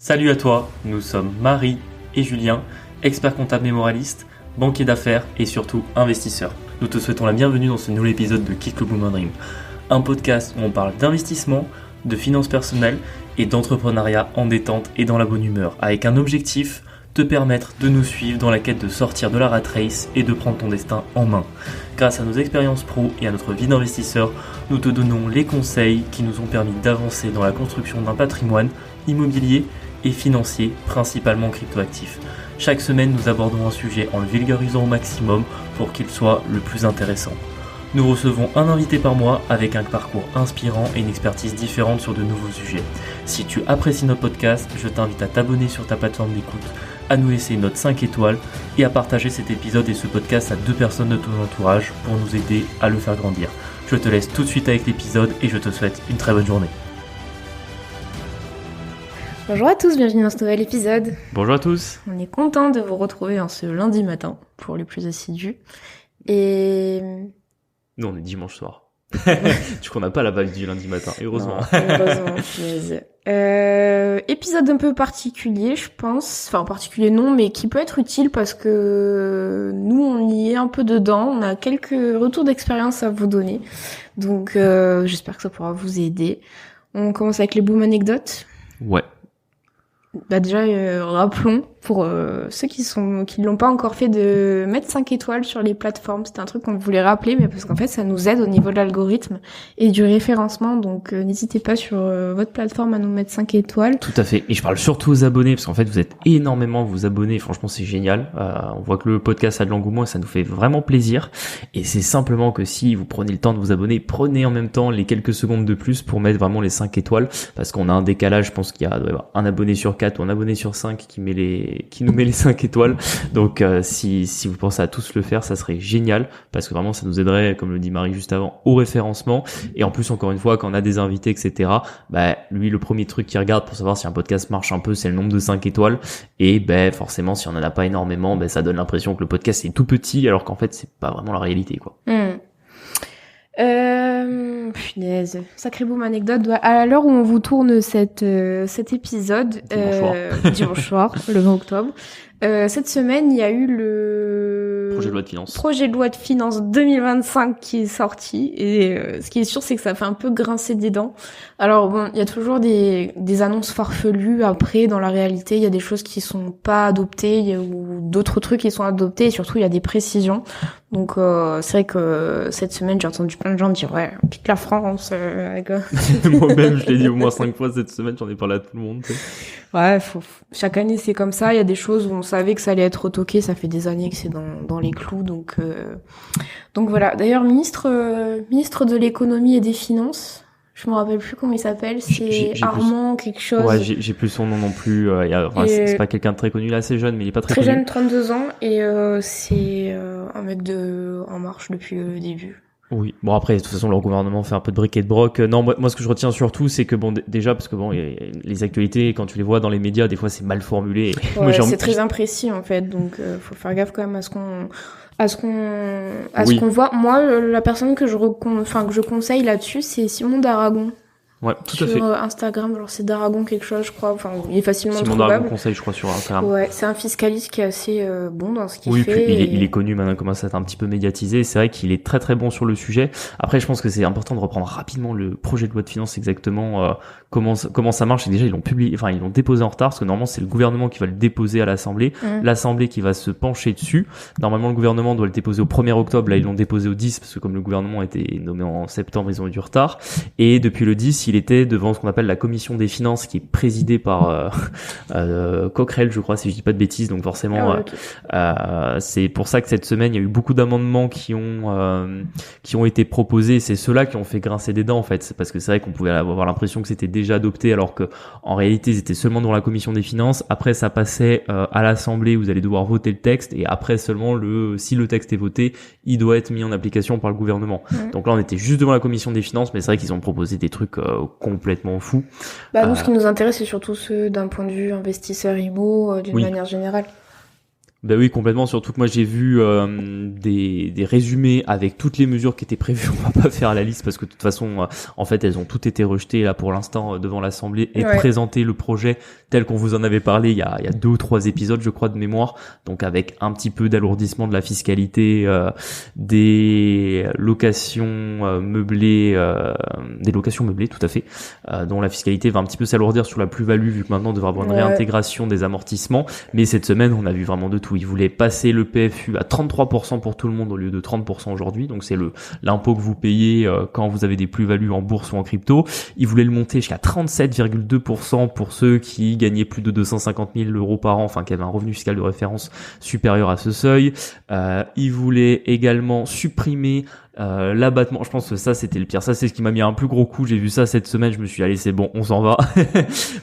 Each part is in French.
Salut à toi, nous sommes Marie et Julien, experts comptables et moralistes, banquiers d'affaires et surtout investisseurs. Nous te souhaitons la bienvenue dans ce nouvel épisode de Kick le Boom Dream, un podcast où on parle d'investissement, de finances personnelles et d'entrepreneuriat en détente et dans la bonne humeur, avec un objectif, te permettre de nous suivre dans la quête de sortir de la rat race et de prendre ton destin en main. Grâce à nos expériences pro et à notre vie d'investisseur, nous te donnons les conseils qui nous ont permis d'avancer dans la construction d'un patrimoine immobilier et financier, principalement cryptoactif. Chaque semaine, nous abordons un sujet en le vulgarisant au maximum pour qu'il soit le plus intéressant. Nous recevons un invité par mois avec un parcours inspirant et une expertise différente sur de nouveaux sujets. Si tu apprécies notre podcast, je t'invite à t'abonner sur ta plateforme d'écoute, à nous laisser une note 5 étoiles et à partager cet épisode et ce podcast à 2 personnes de ton entourage pour nous aider à le faire grandir. Je te laisse tout de suite avec l'épisode et je te souhaite une très bonne journée. Bonjour à tous, bienvenue dans ce nouvel épisode. Bonjour à tous. On est content de vous retrouver en ce lundi matin, pour les plus assidus. Et... Nous, on est dimanche soir. Du coup, on n'a pas la vibe du lundi matin, heureusement. Non, heureusement, épisode un peu particulier, je pense. Enfin, particulier non, mais qui peut être utile parce que nous, on y est un peu dedans. On a quelques retours d'expérience à vous donner. Donc, j'espère que ça pourra vous aider. On commence avec les boom anecdotes. Ouais. Bah déjà, rappelons pour ceux qui l'ont pas encore fait de mettre 5 étoiles sur les plateformes. C'était un truc qu'on voulait rappeler, mais parce qu'en fait, ça nous aide au niveau de l'algorithme et du référencement. Donc, n'hésitez pas sur votre plateforme à nous mettre 5 étoiles. Tout à fait. Et je parle surtout aux abonnés, parce qu'en fait, vous êtes énormément vous abonner. Franchement, c'est génial. On voit que le podcast a de l'engouement et ça nous fait vraiment plaisir. Et c'est simplement que si vous prenez le temps de vous abonner, prenez en même temps les quelques secondes de plus pour mettre vraiment les 5 étoiles, parce qu'on a un décalage. Je pense qu'il y a un abonné sur 4 ou un abonné sur 5 qui nous met les 5 étoiles. Donc si vous pensez à tous le faire, ça serait génial, parce que vraiment ça nous aiderait, comme le dit Marie juste avant, au référencement. Et en plus, encore une fois, quand on a des invités, etc., lui, le premier truc qu'il regarde pour savoir si un podcast marche un peu, c'est le nombre de 5 étoiles. Et forcément, si on en a pas énormément, ça donne l'impression que le podcast est tout petit, alors qu'en fait c'est pas vraiment la réalité, quoi. Punaise, sacré boom anecdote. À l'heure où on vous tourne cet épisode, dimanche soir, le 20 octobre, cette semaine, il y a eu le projet de loi de finances 2025 qui est sorti. Et ce qui est sûr, c'est que ça fait un peu grincer des dents. Alors bon, il y a toujours des annonces farfelues. Après, dans la réalité, il y a des choses qui sont pas adoptées ou d'autres trucs qui sont adoptés. Et surtout, il y a des précisions. Donc c'est vrai que cette semaine, j'ai entendu plein de gens dire ouais, on quitte la France. Moi-même, je l'ai dit au moins 5 fois cette semaine. J'en ai parlé à tout le monde. Ouais, chaque année c'est comme ça. Il y a des choses où on savait que ça allait être retoqué. Ça fait des années que c'est dans les clous. Donc voilà. D'ailleurs, ministre de l'économie et des finances. Je me rappelle plus comment il s'appelle, c'est Armand quelque chose. Ouais, j'ai plus son nom non plus. C'est pas quelqu'un de très connu, il est assez jeune, mais il est pas très connu. Très jeune, 32 ans, et c'est un mec En Marche depuis le début. Oui, bon après, de toute façon, leur gouvernement fait un peu de bric et de broc. Non, moi ce que je retiens surtout, c'est que déjà, parce que les actualités, quand tu les vois dans les médias, des fois c'est mal formulé. Ouais, moi, c'est très imprécis en fait, donc faut faire gaffe quand même à ce qu'on voit. Moi, la personne que je conseille là-dessus, c'est Simon d'Aragon. Ouais, tout à fait. Sur Instagram, genre c'est d'Aragon quelque chose, je crois. Enfin, il est facilement Simon trouvable. d'Aragon conseil, je crois, sur Instagram. Ouais, c'est un fiscaliste qui est assez bon dans ce qu'il fait. Oui, puis il est connu maintenant, il commence à être un petit peu médiatisé. C'est vrai qu'il est très très bon sur le sujet. Après, je pense que c'est important de reprendre rapidement le projet de loi de finances, exactement comment ça marche. Et déjà, ils l'ont déposé en retard, parce que normalement c'est le gouvernement qui va le déposer à l'Assemblée, l'Assemblée qui va se pencher dessus. Normalement, le gouvernement doit le déposer au 1er octobre. Là, ils l'ont déposé au 10, parce que comme le gouvernement a été nommé en septembre, ils ont eu du retard. Et depuis le 10, il était devant ce qu'on appelle la commission des finances, qui est présidée par Coquerel, je crois, si je dis pas de bêtises. Donc forcément, c'est pour ça que cette semaine, il y a eu beaucoup d'amendements qui ont été proposés. C'est ceux-là qui ont fait grincer des dents, en fait. C'est parce que c'est vrai qu'on pouvait avoir l'impression que c'était déjà adopté, alors que en réalité, ils étaient seulement dans la commission des finances. Après, ça passait à l'Assemblée, où vous allez devoir voter le texte, et après seulement si le texte est voté, il doit être mis en application par le gouvernement. Donc là, on était juste devant la commission des finances, mais c'est vrai qu'ils ont proposé des trucs complètement fou. Nous, ce qui nous intéresse, c'est surtout ceux d'un point de vue investisseur IMO, d'une manière générale. Ben oui, complètement. Surtout que moi j'ai vu des résumés avec toutes les mesures qui étaient prévues. On va pas faire la liste parce que de toute façon, en fait, elles ont toutes été rejetées là pour l'instant devant l'Assemblée et présenter le projet tel qu'on vous en avait parlé il y a 2 ou 3 épisodes, je crois, de mémoire. Donc avec un petit peu d'alourdissement de la fiscalité des locations meublées, tout à fait, dont la fiscalité va un petit peu s'alourdir sur la plus-value, vu que maintenant on devra avoir une réintégration des amortissements. Mais cette semaine, on a vu vraiment de tout. Ils voulaient passer le PFU à 33% pour tout le monde au lieu de 30% aujourd'hui. Donc c'est l'impôt que vous payez quand vous avez des plus-values en bourse ou en crypto. Ils voulaient le monter jusqu'à 37,2% pour ceux qui gagnaient plus de 250 000 euros par an, enfin qui avaient un revenu fiscal de référence supérieur à ce seuil. Ils voulaient également supprimer l'abattement. Je pense que ça c'était le pire. Ça c'est ce qui m'a mis un plus gros coup. J'ai vu ça cette semaine, je me suis dit allez c'est bon, on s'en va.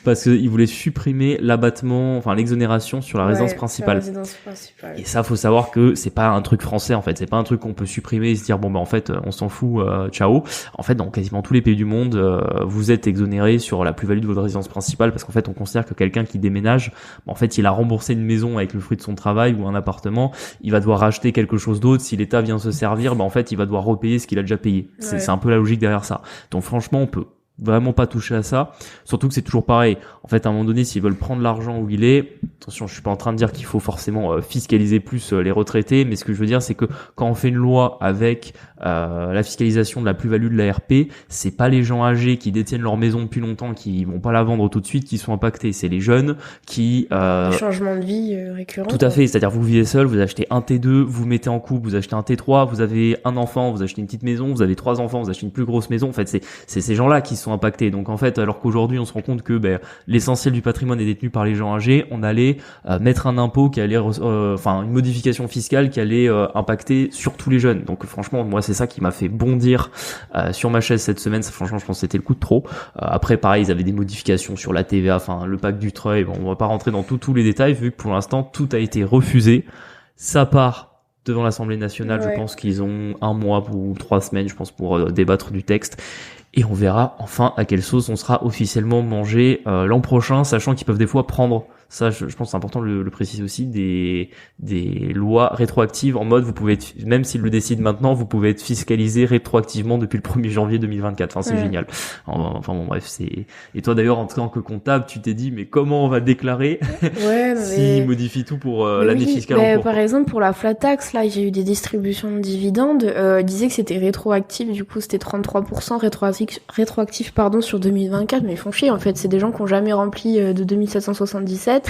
Parce que ils voulaient supprimer l'abattement, enfin l'exonération sur la résidence principale. Et ça faut savoir que c'est pas un truc français en fait, c'est pas un truc qu'on peut supprimer et se dire bon bah en fait on s'en fout, ciao. En fait dans quasiment tous les pays du monde, vous êtes exonéré sur la plus-value de votre résidence principale parce qu'en fait on considère que quelqu'un qui déménage, en fait il a remboursé une maison avec le fruit de son travail ou un appartement, il va devoir racheter quelque chose d'autre. Si l'État vient se servir, bah en fait il va devoir repayer ce qu'il a déjà payé. C'est un peu la logique derrière ça. Donc franchement, on peut vraiment pas toucher à ça. Surtout que c'est toujours pareil. En fait, à un moment donné, s'ils veulent prendre l'argent où il est, attention, je suis pas en train de dire qu'il faut forcément fiscaliser plus les retraités, mais ce que je veux dire, c'est que quand on fait une loi avec la fiscalisation de la plus-value de l'ARP, c'est pas les gens âgés qui détiennent leur maison depuis longtemps, qui vont pas la vendre tout de suite, qui sont impactés. C'est les jeunes qui... changement de vie récurrent. Tout à fait. C'est-à-dire, vous vivez seul, vous achetez un T2, vous mettez en couple, vous achetez un T3, vous avez un enfant, vous achetez une petite maison, vous avez 3 enfants, vous achetez une plus grosse maison. En fait, c'est ces gens-là qui sont impactés. Donc, en fait, alors qu'aujourd'hui, on se rend compte que l'essentiel du patrimoine est détenu par les gens âgés, on allait mettre un impôt qui allait... une modification fiscale qui allait impacter surtout les jeunes. Donc, franchement, moi, c'est ça qui m'a fait bondir sur ma chaise cette semaine. Ça, franchement, je pense que c'était le coup de trop. Après, pareil, ils avaient des modifications sur la TVA, enfin le pacte Dutreil. Bon, on va pas rentrer dans tous les détails vu que pour l'instant tout a été refusé. Ça part devant l'Assemblée nationale. Je pense qu'ils ont 1 mois ou 3 semaines, je pense, pour débattre du texte. Et on verra enfin à quelle sauce on sera officiellement mangé l'an prochain, sachant qu'ils peuvent des fois prendre, ça je pense que c'est important de le préciser aussi, des lois rétroactives en mode vous pouvez être, même s'ils le décident maintenant, vous pouvez être fiscalisé rétroactivement depuis le 1er janvier 2024. Enfin c'est génial. Enfin bon bref, c'est... Et toi d'ailleurs en tant que comptable, tu t'es dit mais comment on va déclarer s'ils modifient tout pour l'année fiscale en cours, par exemple pour la flat tax, là il y a eu des distributions de dividendes, ils disaient que c'était rétroactif, du coup c'était 33% rétroactif sur 2024, mais ils font chier en fait, c'est des gens qui ont jamais rempli de 2777.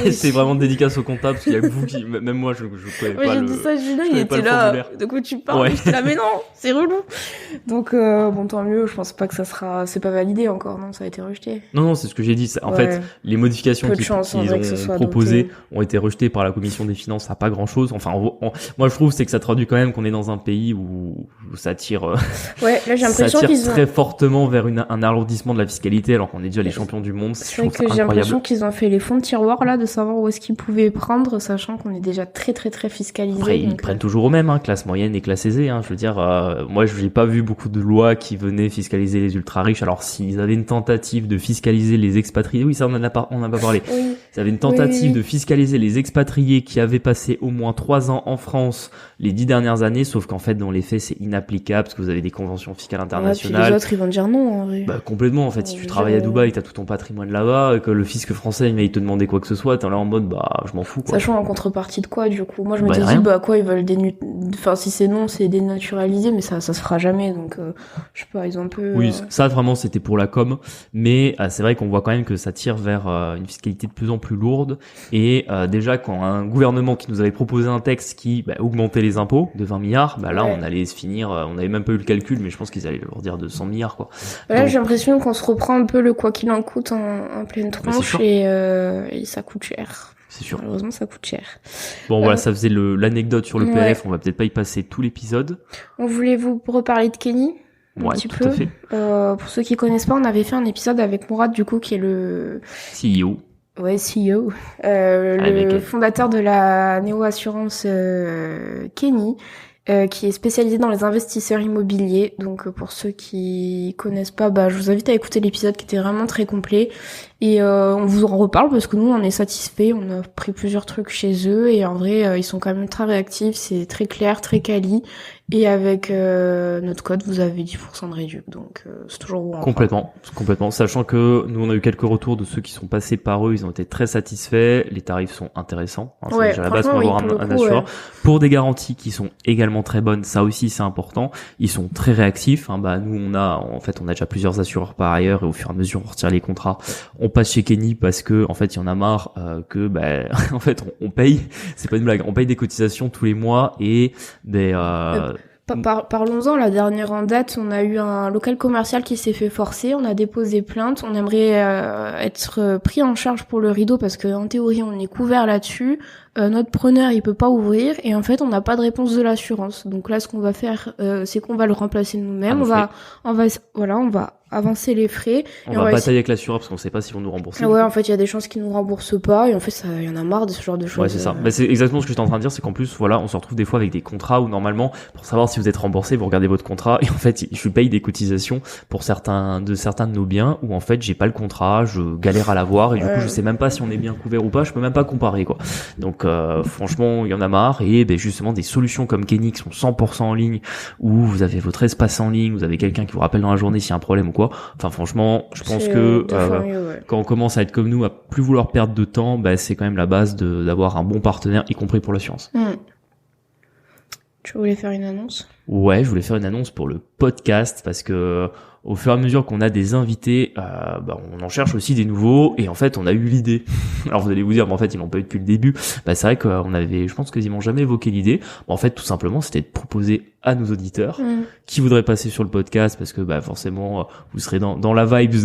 C'est vraiment dédicace au comptable parce qu'il y a que vous qui, même moi je connais pas j'ai dit ça, Julien, il était là, de quoi tu parles? J'étais là, mais non, c'est relou. Donc bon, tant mieux, je pense pas que c'est pas validé encore, non, ça a été rejeté. Non, c'est ce que j'ai dit. En fait, les modifications qu'ils ont proposées ont été rejetées par la commission des finances, ça a pas grand chose. Enfin, moi je trouve c'est que ça traduit quand même qu'on est dans un pays où ça tire, là j'ai l'impression ça tire très fortement vers un alourdissement de la fiscalité alors qu'on est déjà les champions du monde. C'est vrai que j'ai l'impression qu'ils ont fait les fonds de tiroir là, de savoir où est-ce qu'ils pouvaient prendre, sachant qu'on est déjà très très très fiscalisé. Après, ils prennent toujours au même, classe moyenne et classe aisée. Je veux dire, moi j'ai pas vu beaucoup de lois qui venaient fiscaliser les ultra riches. Alors s'ils avaient une tentative de fiscaliser les expatriés, oui ça on en a pas parlé. Oui. Ils avaient une tentative de fiscaliser les expatriés qui avaient passé au moins 3 ans en France les 10 dernières années, sauf qu'en fait dans les faits c'est inapplicable parce que vous avez des conventions fiscales internationales. Puis les autres ils vont dire non. Complètement en fait. Si tu travailles à Dubaï, t'as tout ton patrimoine là-bas, que le fisc français il te demandait quoi que ce soit, t'es là en mode je m'en fous quoi. Sachant en contrepartie de quoi du coup. Moi je me dis quoi ils veulent enfin si c'est non c'est dénaturaliser, mais ça se fera jamais, donc je sais pas, ils ont un peu... Oui, ça vraiment c'était pour la com, mais c'est vrai qu'on voit quand même que ça tire vers une fiscalité de plus en plus lourde, et déjà quand un gouvernement qui nous avait proposé un texte qui augmentait les impôts de 20 milliards, là on allait se finir, on avait même pas eu le calcul, mais je pense qu'ils allaient leur dire de 100 milliards quoi. Là j'ai l'impression qu'on se reprend un peu le quoi qu'il en coûte en pleine tronche, et ça coûte cher. C'est sûr. Malheureusement, ça coûte cher. Bon, voilà, ça faisait l'anecdote sur le PLF. On va peut-être pas y passer tout l'épisode. On voulait vous reparler de Kenny un petit peu. À fait. Pour ceux qui connaissent pas, on avait fait un épisode avec Mourad, du coup, qui est le CEO. Ouais, CEO. Le fondateur de la néo-assurance Kenny. Qui est spécialisé dans les investisseurs immobiliers. Donc pour ceux qui connaissent pas, je vous invite à écouter l'épisode qui était vraiment très complet. Et on vous en reparle parce que nous on est satisfaits, on a pris plusieurs trucs chez eux et en vrai ils sont quand même très réactifs, c'est très clair, très quali. Et avec notre code, vous avez 10% de réduction, donc c'est toujours bon. Complètement. Sachant que nous, on a eu quelques retours de ceux qui sont passés par eux, ils ont été très satisfaits, les tarifs sont intéressants. Hein, c'est déjà la base pour avoir un assureur. Ouais. Pour des garanties qui sont également très bonnes, ça aussi c'est important. Ils sont très réactifs. Hein, nous, on a déjà plusieurs assureurs par ailleurs, et au fur et à mesure, on retire les contrats. On passe chez Kenny parce que en fait, il y en a marre que en fait, on paye. C'est pas une blague. On paye des cotisations tous les mois et des Parlons-en, la dernière en date, on a eu un local commercial qui s'est fait forcer, on a déposé plainte, on aimerait être pris en charge pour le rideau parce que en théorie on est couvert là-dessus, notre preneur il peut pas ouvrir et en fait on n'a pas de réponse de l'assurance. Donc là ce qu'on va faire c'est qu'on va le remplacer nous-mêmes, on va avancer les frais. On va batailler avec l'assureur parce qu'on sait pas s'ils vont nous rembourser. Ouais, en fait, il y a des chances qu'ils nous remboursent pas et en fait, il y en a marre de ce genre de choses. Ouais, c'est ça. C'est exactement ce que j'étais en train de dire, c'est qu'en plus, on se retrouve des fois avec des contrats où normalement, pour savoir si vous êtes remboursé, vous regardez votre contrat et en fait, je paye des cotisations pour certains de nos biens où en fait, j'ai pas le contrat, je galère à l'avoir et du coup, je sais même pas si on est bien couvert ou pas, je peux même pas comparer, quoi. Donc, franchement, il y en a marre et justement, des solutions comme Kenny qui sont 100% en ligne où vous avez votre espace en ligne, vous avez quelqu'un qui vous rappelle dans la journée s'il y a un problème ou quoi. Enfin, franchement, je pense que quand on commence à être comme nous, à plus vouloir perdre de temps, c'est quand même la base d'avoir un bon partenaire, y compris pour l'assurance. Tu voulais faire une annonce ? Ouais, je voulais faire une annonce pour le podcast parce que au fur et à mesure qu'on a des invités, on en cherche aussi des nouveaux et en fait on a eu l'idée. Alors vous allez vous dire, en fait ils n'ont pas eu depuis le début. C'est vrai qu'on avait, je pense quasiment jamais évoqué l'idée. En fait tout simplement c'était de proposer à nos auditeurs qui voudraient passer sur le podcast parce que forcément vous serez dans la vibe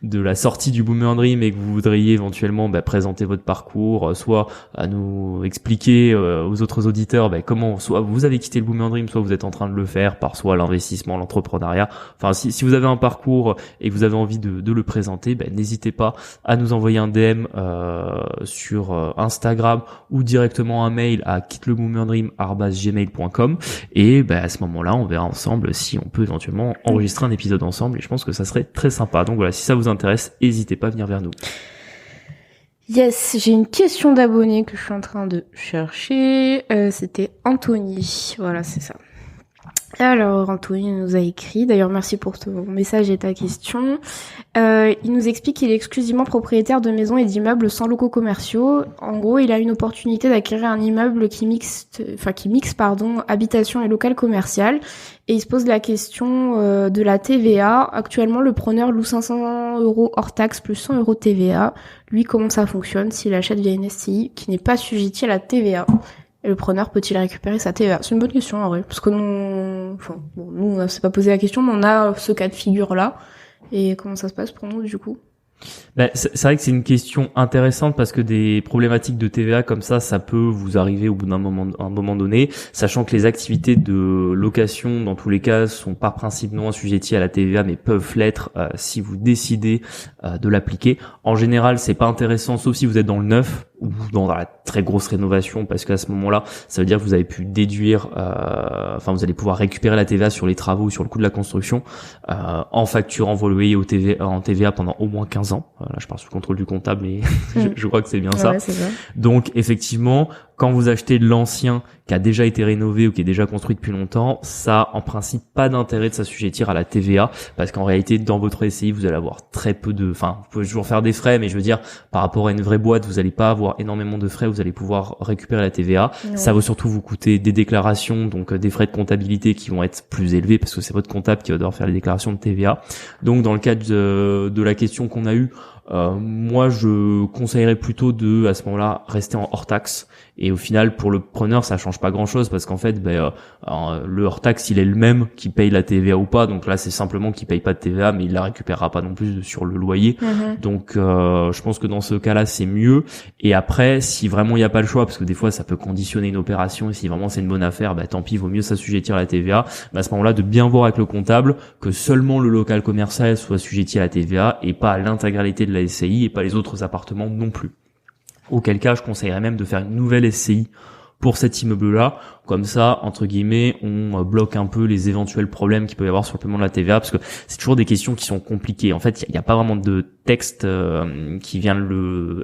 de la sortie du Boomer Dream et que vous voudriez éventuellement présenter votre parcours, soit à nous expliquer aux autres auditeurs comment soit vous avez quitté le Boomer Dream, soit vous êtes en train de le faire par soit l'investissement, l'entrepreneuriat. Enfin si vous avez un parcours et que vous avez envie de le présenter, n'hésitez pas à nous envoyer un DM sur Instagram ou directement un mail à quitteleBoomerDream@gmail.com et à ce moment-là, on verra ensemble si on peut éventuellement enregistrer un épisode ensemble et je pense que ça serait très sympa. Donc voilà, si ça vous intéresse, n'hésitez pas à venir vers nous. Yes, j'ai une question d'abonné que je suis en train de chercher. C'était Anthony. Voilà, c'est ça. Alors, Anthony nous a écrit, d'ailleurs merci pour ton message et ta question. Il nous explique qu'il est exclusivement propriétaire de maisons et d'immeubles sans locaux commerciaux. En gros, il a une opportunité d'acquérir un immeuble qui mixe habitation et local commercial. Et il se pose la question de la TVA. Actuellement, le preneur loue 500 € hors taxe plus 100 € de TVA. Lui, comment ça fonctionne s'il achète via une SCI qui n'est pas assujettie à la TVA ? Et le preneur peut-il récupérer sa TVA ? C'est une bonne question en vrai, parce que nous on s'est pas posé la question, mais on a ce cas de figure là. Et comment ça se passe pour nous du coup ? C'est vrai que c'est une question intéressante parce que des problématiques de TVA comme ça peut vous arriver au bout d'un moment donné, sachant que les activités de location dans tous les cas sont par principe non assujetties à la TVA mais peuvent l'être si vous décidez de l'appliquer. En général, c'est pas intéressant sauf si vous êtes dans le neuf ou dans la très grosse rénovation parce qu'à ce moment-là, ça veut dire que vous avez pu déduire vous allez pouvoir récupérer la TVA sur les travaux, sur le coût de la construction en facturant vos loyers en TVA pendant au moins 15 ans. Là, je parle sous le contrôle du comptable et je crois que c'est bien ça. Ouais, c'est ça. Donc, effectivement, quand vous achetez de l'ancien qui a déjà été rénové ou qui est déjà construit depuis longtemps, ça a en principe pas d'intérêt de s'assujettir à la TVA parce qu'en réalité, dans votre SCI, vous allez avoir très peu vous pouvez toujours faire des frais, mais je veux dire, par rapport à une vraie boîte, vous allez pas avoir énormément de frais, vous allez pouvoir récupérer la TVA. Ouais. Ça va surtout vous coûter des déclarations, donc des frais de comptabilité qui vont être plus élevés parce que c'est votre comptable qui va devoir faire les déclarations de TVA. Donc, dans le cadre de la question qu'on a eue, moi je conseillerais plutôt à ce moment-là rester en hors taxe et au final pour le preneur ça change pas grand-chose parce qu'en fait le hors taxe il est le même qui paye la TVA ou pas, donc là c'est simplement qu'il paye pas de TVA mais il la récupérera pas non plus sur le loyer. Donc je pense que dans ce cas-là c'est mieux. Et après si vraiment il y a pas le choix parce que des fois ça peut conditionner une opération et si vraiment c'est une bonne affaire tant pis, vaut mieux s'assujettir à la TVA. À ce moment-là de bien voir avec le comptable que seulement le local commercial soit assujetti à la TVA et pas à l'intégralité de la SCI et pas les autres appartements non plus. Auquel cas, je conseillerais même de faire une nouvelle SCI pour cet immeuble-là Comme ça, entre guillemets, on bloque un peu les éventuels problèmes qu'il peut y avoir sur le paiement de la TVA, parce que c'est toujours des questions qui sont compliquées. En fait, il y a pas vraiment de texte qui vient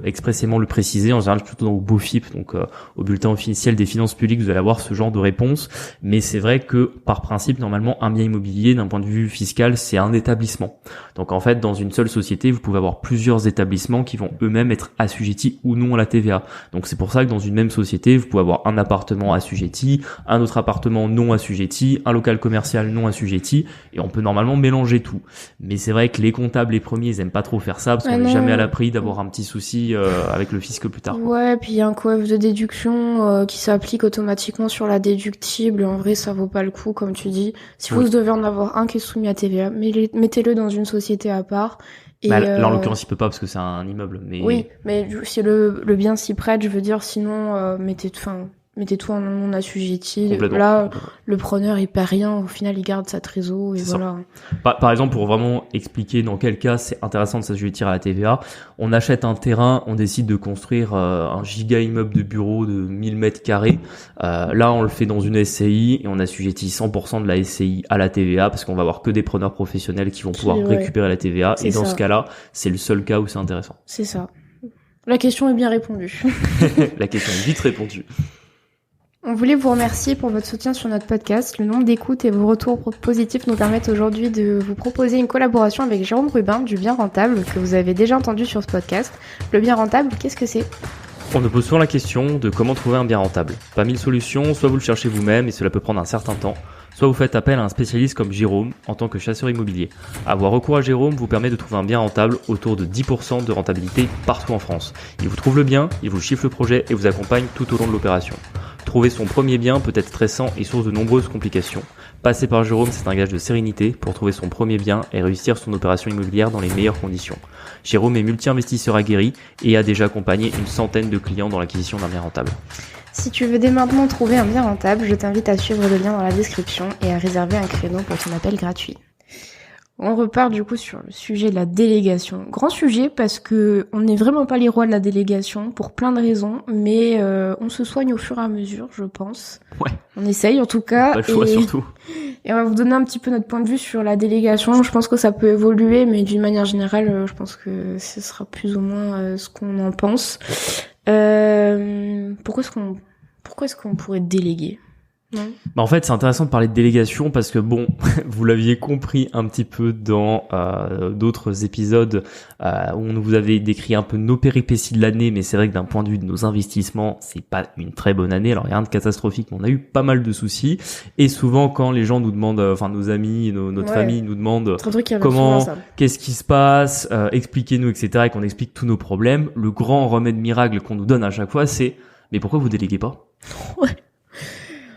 expressément le préciser. En général, plutôt dans le BOFIP, donc au bulletin officiel des finances publiques, vous allez avoir ce genre de réponse. Mais c'est vrai que par principe, normalement, un bien immobilier, d'un point de vue fiscal, c'est un établissement. Donc en fait, dans une seule société, vous pouvez avoir plusieurs établissements qui vont eux-mêmes être assujettis ou non à la TVA. Donc c'est pour ça que dans une même société, vous pouvez avoir un appartement assujetti, un autre appartement non assujetti, un local commercial non assujetti, et on peut normalement mélanger tout. Mais c'est vrai que les comptables, les premiers, ils aiment pas trop faire ça, parce qu'on n'est jamais à l'abri d'avoir un petit souci avec le fisc plus tard. Ouais, puis il y a un coef de déduction qui s'applique automatiquement sur la déductible. En vrai, ça vaut pas le coup, comme tu dis. Si vous devez en avoir un qui est soumis à TVA, mettez-le dans une société à part. Et là, en l'occurrence, il peut pas parce que c'est un immeuble. Mais... Oui, mais si le bien s'y prête, je veux dire, sinon, mettez tout en non assujetti. Là, le preneur, il perd rien. Au final, il garde sa trésor et voilà. Par exemple, pour vraiment expliquer dans quel cas c'est intéressant de s'assujettir à la TVA, on achète un terrain, on décide de construire un giga immeuble de bureau de 1000 mètres carrés. Là, on le fait dans une SCI et on assujettit 100% de la SCI à la TVA parce qu'on va avoir que des preneurs professionnels qui vont pouvoir récupérer la TVA. Et dans ce cas-là, c'est le seul cas où c'est intéressant. C'est ça. La question est bien répondue. La question est vite répondue. On voulait vous remercier pour votre soutien sur notre podcast. Le nombre d'écoutes et vos retours positifs nous permettent aujourd'hui de vous proposer une collaboration avec Jérôme Rubin du Bien Rentable que vous avez déjà entendu sur ce podcast. Le Bien Rentable, qu'est-ce que c'est ? On nous pose souvent la question de comment trouver un bien rentable. Pas mille solutions, soit vous le cherchez vous-même et cela peut prendre un certain temps, soit vous faites appel à un spécialiste comme Jérôme en tant que chasseur immobilier. Avoir recours à Jérôme vous permet de trouver un bien rentable autour de 10% de rentabilité partout en France. Il vous trouve le bien, il vous chiffre le projet et vous accompagne tout au long de l'opération. Trouver son premier bien peut être stressant et source de nombreuses complications. Passer par Jérôme, c'est un gage de sérénité pour trouver son premier bien et réussir son opération immobilière dans les meilleures conditions. Jérôme est multi-investisseur aguerri et a déjà accompagné une centaine de clients dans l'acquisition d'un bien rentable. Si tu veux dès maintenant trouver un bien rentable, je t'invite à suivre le lien dans la description et à réserver un créneau pour ton appel gratuit. On repart du coup sur le sujet de la délégation. Grand sujet parce que on n'est vraiment pas les rois de la délégation pour plein de raisons, mais on se soigne au fur et à mesure, je pense. Ouais. On essaye en tout cas. Pas le choix surtout. Et on va vous donner un petit peu notre point de vue sur la délégation. Je pense que ça peut évoluer, mais d'une manière générale, je pense que ce sera plus ou moins ce qu'on en pense. Pourquoi est-ce qu'on pourrait déléguer ? Non. En fait, c'est intéressant de parler de délégation parce que bon, vous l'aviez compris un petit peu dans d'autres épisodes où on vous avait décrit un peu nos péripéties de l'année, mais c'est vrai que d'un point de vue de nos investissements, c'est pas une très bonne année. Alors rien de catastrophique, mais on a eu pas mal de soucis. Et souvent, quand les gens nous demandent, enfin nos amis, notre famille nous demandent comment, qu'est-ce qui se passe, expliquez-nous, etc., et qu'on explique tous nos problèmes, le grand remède miracle qu'on nous donne à chaque fois, c'est mais pourquoi vous déléguez pas ? Ouais.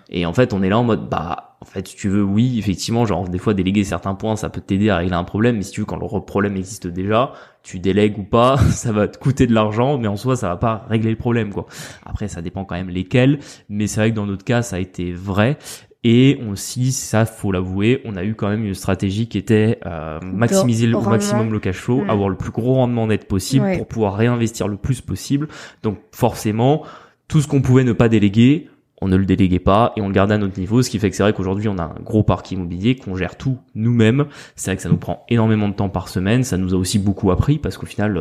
Et en fait, on est là en mode, en fait, si tu veux, oui, effectivement, genre, des fois, déléguer certains points, ça peut t'aider à régler un problème, mais si tu veux, quand le problème existe déjà, tu délègues ou pas, ça va te coûter de l'argent, mais en soi, ça va pas régler le problème, quoi. Après, ça dépend quand même lesquels, mais c'est vrai que dans notre cas, ça a été vrai. Et aussi, ça, faut l'avouer, on a eu quand même une stratégie qui était maximiser au maximum le cash flow, avoir le plus gros rendement net possible pour pouvoir réinvestir le plus possible. Donc, forcément, tout ce qu'on pouvait ne pas déléguer, on ne le déléguait pas et on le gardait à notre niveau, ce qui fait que c'est vrai qu'aujourd'hui on a un gros parc immobilier qu'on gère tout nous-mêmes. C'est vrai que ça nous prend énormément de temps par semaine, ça nous a aussi beaucoup appris parce qu'au final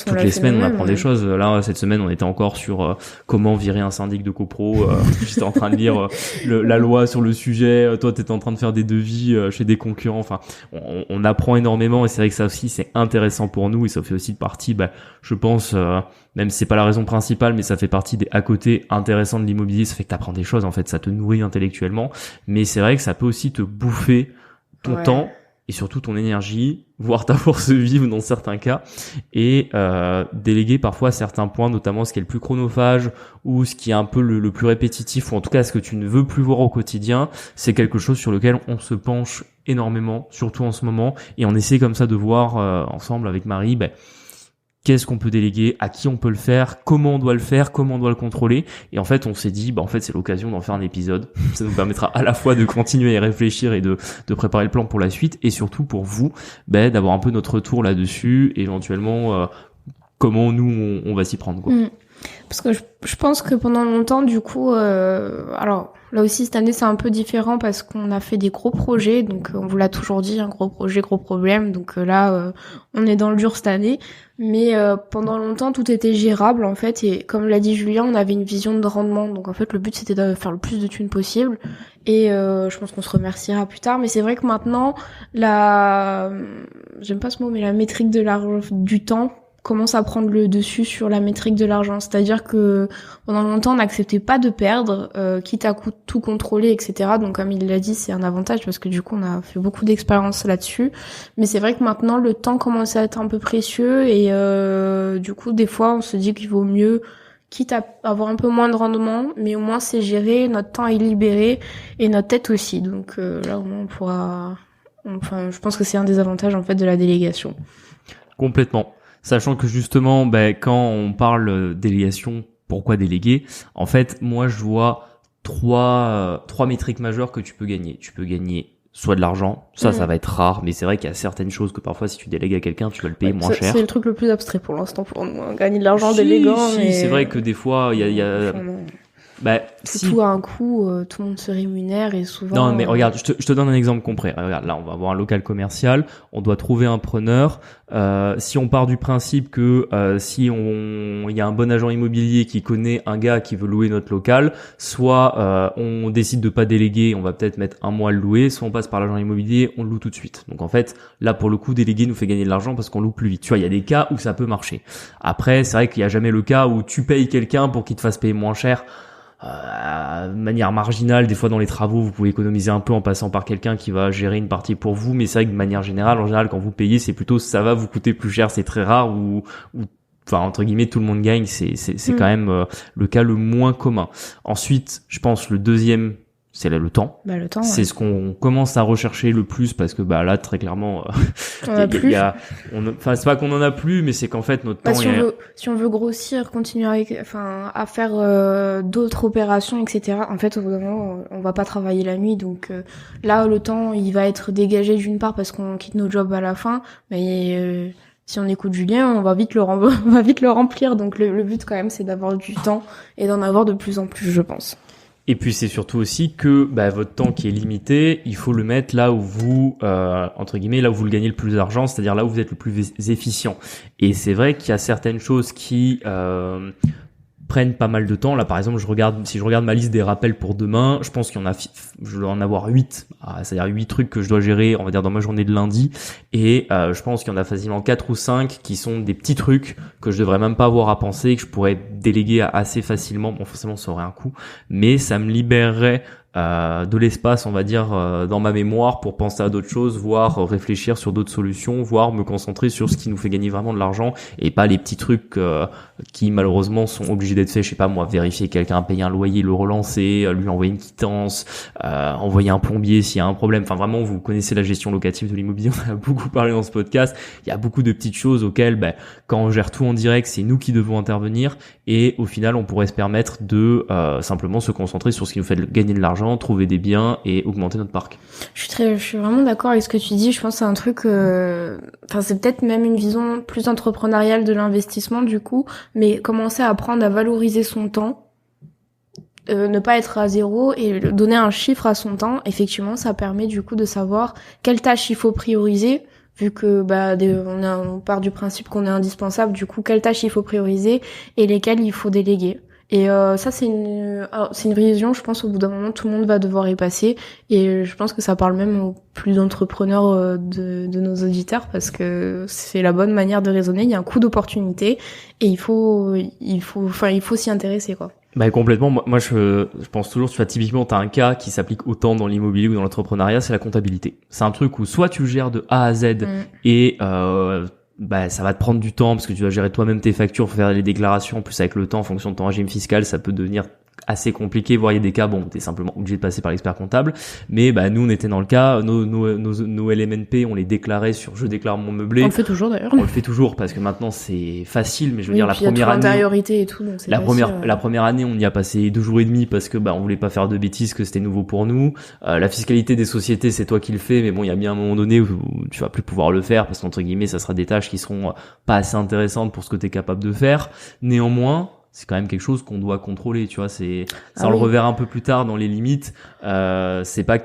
toutes les semaines on apprend des choses. Là cette semaine on était encore sur comment virer un syndic de copro, j'étais en train de lire la loi sur le sujet, toi t'étais en train de faire des devis chez des concurrents, enfin on apprend énormément et c'est vrai que ça aussi c'est intéressant pour nous et ça fait aussi partie, je pense, même si c'est pas la raison principale, mais ça fait partie des à côté intéressants de l'immobilier, ça fait que t'apprends des choses, en fait, ça te nourrit intellectuellement, mais c'est vrai que ça peut aussi te bouffer ton temps et surtout ton énergie, voire ta force vive dans certains cas, et déléguer parfois certains points, notamment ce qui est le plus chronophage ou ce qui est un peu le plus répétitif, ou en tout cas ce que tu ne veux plus voir au quotidien, c'est quelque chose sur lequel on se penche énormément, surtout en ce moment, et on essaie comme ça de voir ensemble avec Marie, qu'est-ce qu'on peut déléguer, à qui on peut le faire, comment on doit le faire, comment on doit le contrôler. Et en fait, on s'est dit, en fait, c'est l'occasion d'en faire un épisode. Ça nous permettra à la fois de continuer à y réfléchir et de préparer le plan pour la suite, et surtout pour vous, d'avoir un peu notre retour là-dessus, et éventuellement, comment nous, on va s'y prendre, quoi. Parce que je pense que pendant longtemps, du coup, alors là aussi cette année c'est un peu différent parce qu'on a fait des gros projets, donc on vous l'a toujours dit, un gros projet, gros problème, donc là on est dans le dur cette année. Mais pendant longtemps tout était gérable en fait, et comme l'a dit Julien, on avait une vision de rendement, donc en fait le but c'était de faire le plus de thunes possible. Et je pense qu'on se remerciera plus tard, mais c'est vrai que maintenant j'aime pas ce mot, mais la métrique de l'argent, du temps commence à prendre le dessus sur la métrique de l'argent. C'est-à-dire que pendant longtemps, on n'acceptait pas de perdre, quitte à tout contrôler, etc. Donc comme il l'a dit, c'est un avantage parce que du coup, on a fait beaucoup d'expérience là-dessus. Mais c'est vrai que maintenant, le temps commence à être un peu précieux et du coup, des fois, on se dit qu'il vaut mieux, quitte à avoir un peu moins de rendement, mais au moins c'est géré, notre temps est libéré et notre tête aussi. Donc là, au moins, on pourra... Enfin, je pense que c'est un des avantages en fait de la délégation. Complètement. Sachant que justement, quand on parle délégation, pourquoi déléguer? En fait, moi, je vois trois métriques majeures que tu peux gagner. Tu peux gagner soit de l'argent, ça va être rare, mais c'est vrai qu'il y a certaines choses que parfois, si tu délègues à quelqu'un, tu vas le payer moins cher. C'est le truc le plus abstrait pour l'instant pour nous, hein. Gagner de l'argent en déléguant. Mais... c'est vrai que des fois, il y a... Tout à un coup, tout le monde se rémunère et souvent... Non, mais regarde, je te donne un exemple concret. Regarde, là, on va avoir un local commercial, on doit trouver un preneur. Si on part du principe que si il y a un bon agent immobilier qui connaît un gars qui veut louer notre local, soit on décide de pas déléguer, on va peut-être mettre un mois à le louer, soit on passe par l'agent immobilier, on le loue tout de suite. Donc en fait, là pour le coup, déléguer nous fait gagner de l'argent parce qu'on loue plus vite. Tu vois, il y a des cas où ça peut marcher. Après, c'est vrai qu'il y a jamais le cas où tu payes quelqu'un pour qu'il te fasse payer moins cher. De manière marginale, des fois dans les travaux vous pouvez économiser un peu en passant par quelqu'un qui va gérer une partie pour vous, mais c'est vrai que de manière générale, en général quand vous payez, c'est plutôt ça va vous coûter plus cher, c'est très rare, ou enfin entre guillemets tout le monde gagne, c'est quand même le cas le moins commun. Ensuite, je pense le deuxième, c'est là le temps. Le temps, c'est ce qu'on commence à rechercher le plus parce que là très clairement c'est pas qu'on en a plus, mais c'est qu'en fait notre temps si on veut grossir, continuer à faire d'autres opérations, etc. En fait au bout d'un moment on va pas travailler la nuit, donc là le temps il va être dégagé d'une part parce qu'on quitte nos jobs à la fin, mais si on écoute Julien, on va vite le remplir, donc le but quand même c'est d'avoir du temps et d'en avoir de plus en plus, je pense. Et puis c'est surtout aussi que votre temps qui est limité, il faut le mettre là où vous entre guillemets là où vous le gagnez le plus d'argent, c'est-à-dire là où vous êtes le plus efficient. Et c'est vrai qu'il y a certaines choses qui prennent pas mal de temps. Là, par exemple, si je regarde ma liste des rappels pour demain, je pense je dois en avoir 8. C'est-à-dire 8 trucs que je dois gérer, on va dire, dans ma journée de lundi. Et je pense qu'il y en a facilement 4 ou 5 qui sont des petits trucs que je devrais même pas avoir à penser, que je pourrais déléguer assez facilement. Bon, forcément, ça aurait un coût. Mais ça me libérerait de l'espace, on va dire, dans ma mémoire pour penser à d'autres choses, voire réfléchir sur d'autres solutions, voire me concentrer sur ce qui nous fait gagner vraiment de l'argent et pas les petits trucs qui malheureusement sont obligés d'être faits. Je sais pas moi, vérifier quelqu'un a payé un loyer, le relancer, lui envoyer une quittance, envoyer un plombier s'il y a un problème. Enfin vraiment, vous connaissez la gestion locative de l'immobilier, on en a beaucoup parlé dans ce podcast. Il y a beaucoup de petites choses auxquelles quand on gère tout en direct, c'est nous qui devons intervenir, et au final on pourrait se permettre de simplement se concentrer sur ce qui nous fait gagner de l'argent, trouver des biens et augmenter notre parc. Je suis vraiment d'accord avec ce que tu dis. Je pense que c'est un truc, c'est peut-être même une vision plus entrepreneuriale de l'investissement du coup, mais commencer à apprendre à valoriser son temps, ne pas être à zéro et donner un chiffre à son temps. Effectivement, ça permet du coup de savoir quelle tâche il faut prioriser. Vu que on part du principe qu'on est indispensable, du coup quelles tâches il faut prioriser et lesquelles il faut déléguer. Et ça c'est une vision, je pense au bout d'un moment tout le monde va devoir y passer, et je pense que ça parle même aux plus d'entrepreneurs de nos auditeurs, parce que c'est la bonne manière de raisonner. Il y a un coût d'opportunité et il faut s'y intéresser quoi. Complètement. Moi, je pense toujours, tu vois, typiquement, t'as un cas qui s'applique autant dans l'immobilier ou dans l'entrepreneuriat, c'est la comptabilité. C'est un truc où soit tu gères de A à Z et ça va te prendre du temps parce que tu dois gérer toi-même tes factures, faire les déclarations. En plus, avec le temps, en fonction de ton régime fiscal, ça peut devenir assez compliqué, voire il y a des cas, t'es simplement obligé de passer par l'expert comptable. Mais nous, on était dans le cas, nos LMNP, on les déclarait sur je déclare mon meublé. On le fait toujours d'ailleurs. On le fait toujours parce que maintenant c'est facile, mais je veux dire la première année. Antériorité et tout, donc c'est la première année, on y a passé 2 jours et demi parce que on voulait pas faire de bêtises, que c'était nouveau pour nous. La fiscalité des sociétés, c'est toi qui le fais, mais il y a bien un moment donné où tu vas plus pouvoir le faire parce qu'entre guillemets, ça sera des tâches qui seront pas assez intéressantes pour ce que t'es capable de faire. Néanmoins, c'est quand même quelque chose qu'on doit contrôler, tu vois. Ça on le reverra un peu plus tard dans les limites. C'est pas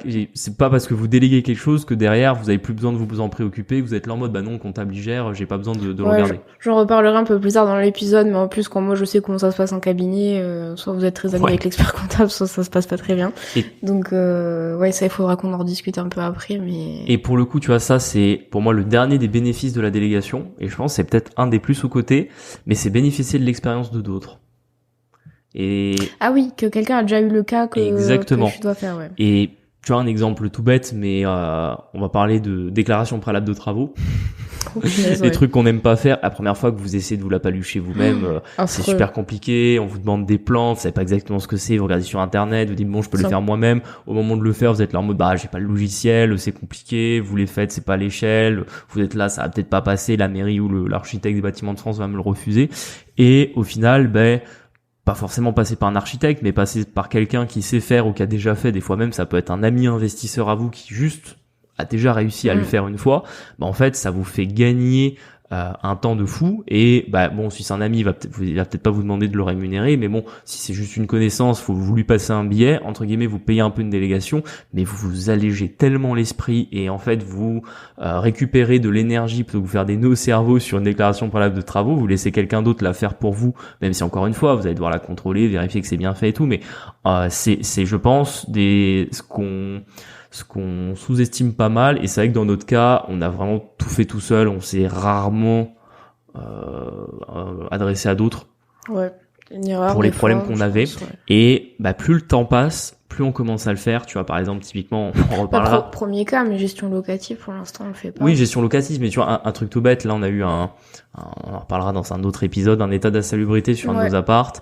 parce que vous déléguez quelque chose que derrière vous avez plus besoin de vous en préoccuper, vous êtes là en mode bah non, comptable il gère, j'ai pas besoin de le regarder. J'en reparlerai un peu plus tard dans l'épisode, mais en plus quand moi je sais comment ça se passe en cabinet, soit vous êtes très ami avec l'expert comptable, soit ça se passe pas très bien. Donc ça il faudra qu'on en rediscute un peu après, mais. Et pour le coup, tu vois, ça c'est pour moi le dernier des bénéfices de la délégation, et je pense que c'est peut-être un des plus sous-cotés, mais c'est bénéficier de l'expérience de d'autres. Ah oui, que quelqu'un a déjà eu le cas Exactement. Que je dois faire, ouais. Et tu vois un exemple tout bête, mais on va parler de déclaration préalable de travaux. Des trucs qu'on n'aime pas faire. La première fois que vous essayez de vous la palucher vous-même, c'est super compliqué. On vous demande des plans, vous savez pas exactement ce que c'est. Vous regardez sur internet, vous dites bon, je peux les faire moi-même. Au moment de le faire, vous êtes là en mode bah j'ai pas le logiciel, c'est compliqué. Vous les faites, c'est pas à l'échelle. Vous êtes là, ça va peut-être pas passer. La mairie ou l'architecte des bâtiments de France va me le refuser. Et au final, pas forcément passer par un architecte, mais passer par quelqu'un qui sait faire ou qui a déjà fait. Des fois même, ça peut être un ami investisseur à vous qui juste a déjà réussi à le faire une fois. En fait, ça vous fait gagner un temps de fou. Et bon, si c'est un ami, il va peut-être pas vous demander de le rémunérer, mais bon, si c'est juste une connaissance, vous lui passez un billet, entre guillemets, vous payez un peu une délégation, mais vous vous allégez tellement l'esprit et en fait vous récupérez de l'énergie plutôt que vous faire des nœuds au cerveau sur une déclaration préalable de travaux. Vous laissez quelqu'un d'autre la faire pour vous, même si encore une fois vous allez devoir la contrôler, vérifier que c'est bien fait et tout, mais c'est je pense ce qu'on sous-estime pas mal. Et c'est vrai que dans notre cas, on a vraiment tout fait tout seul, on s'est rarement adressé à d'autres pour les problèmes qu'on avait. Et plus le temps passe, plus on commence à le faire. Tu vois, par exemple, typiquement, on reparlera. Premier cas, mais gestion locative, pour l'instant, on le fait pas. Oui, gestion locative, mais tu vois, un truc tout bête, là, on a eu on en reparlera dans un autre épisode, un état d'insalubrité sur un de nos apparts.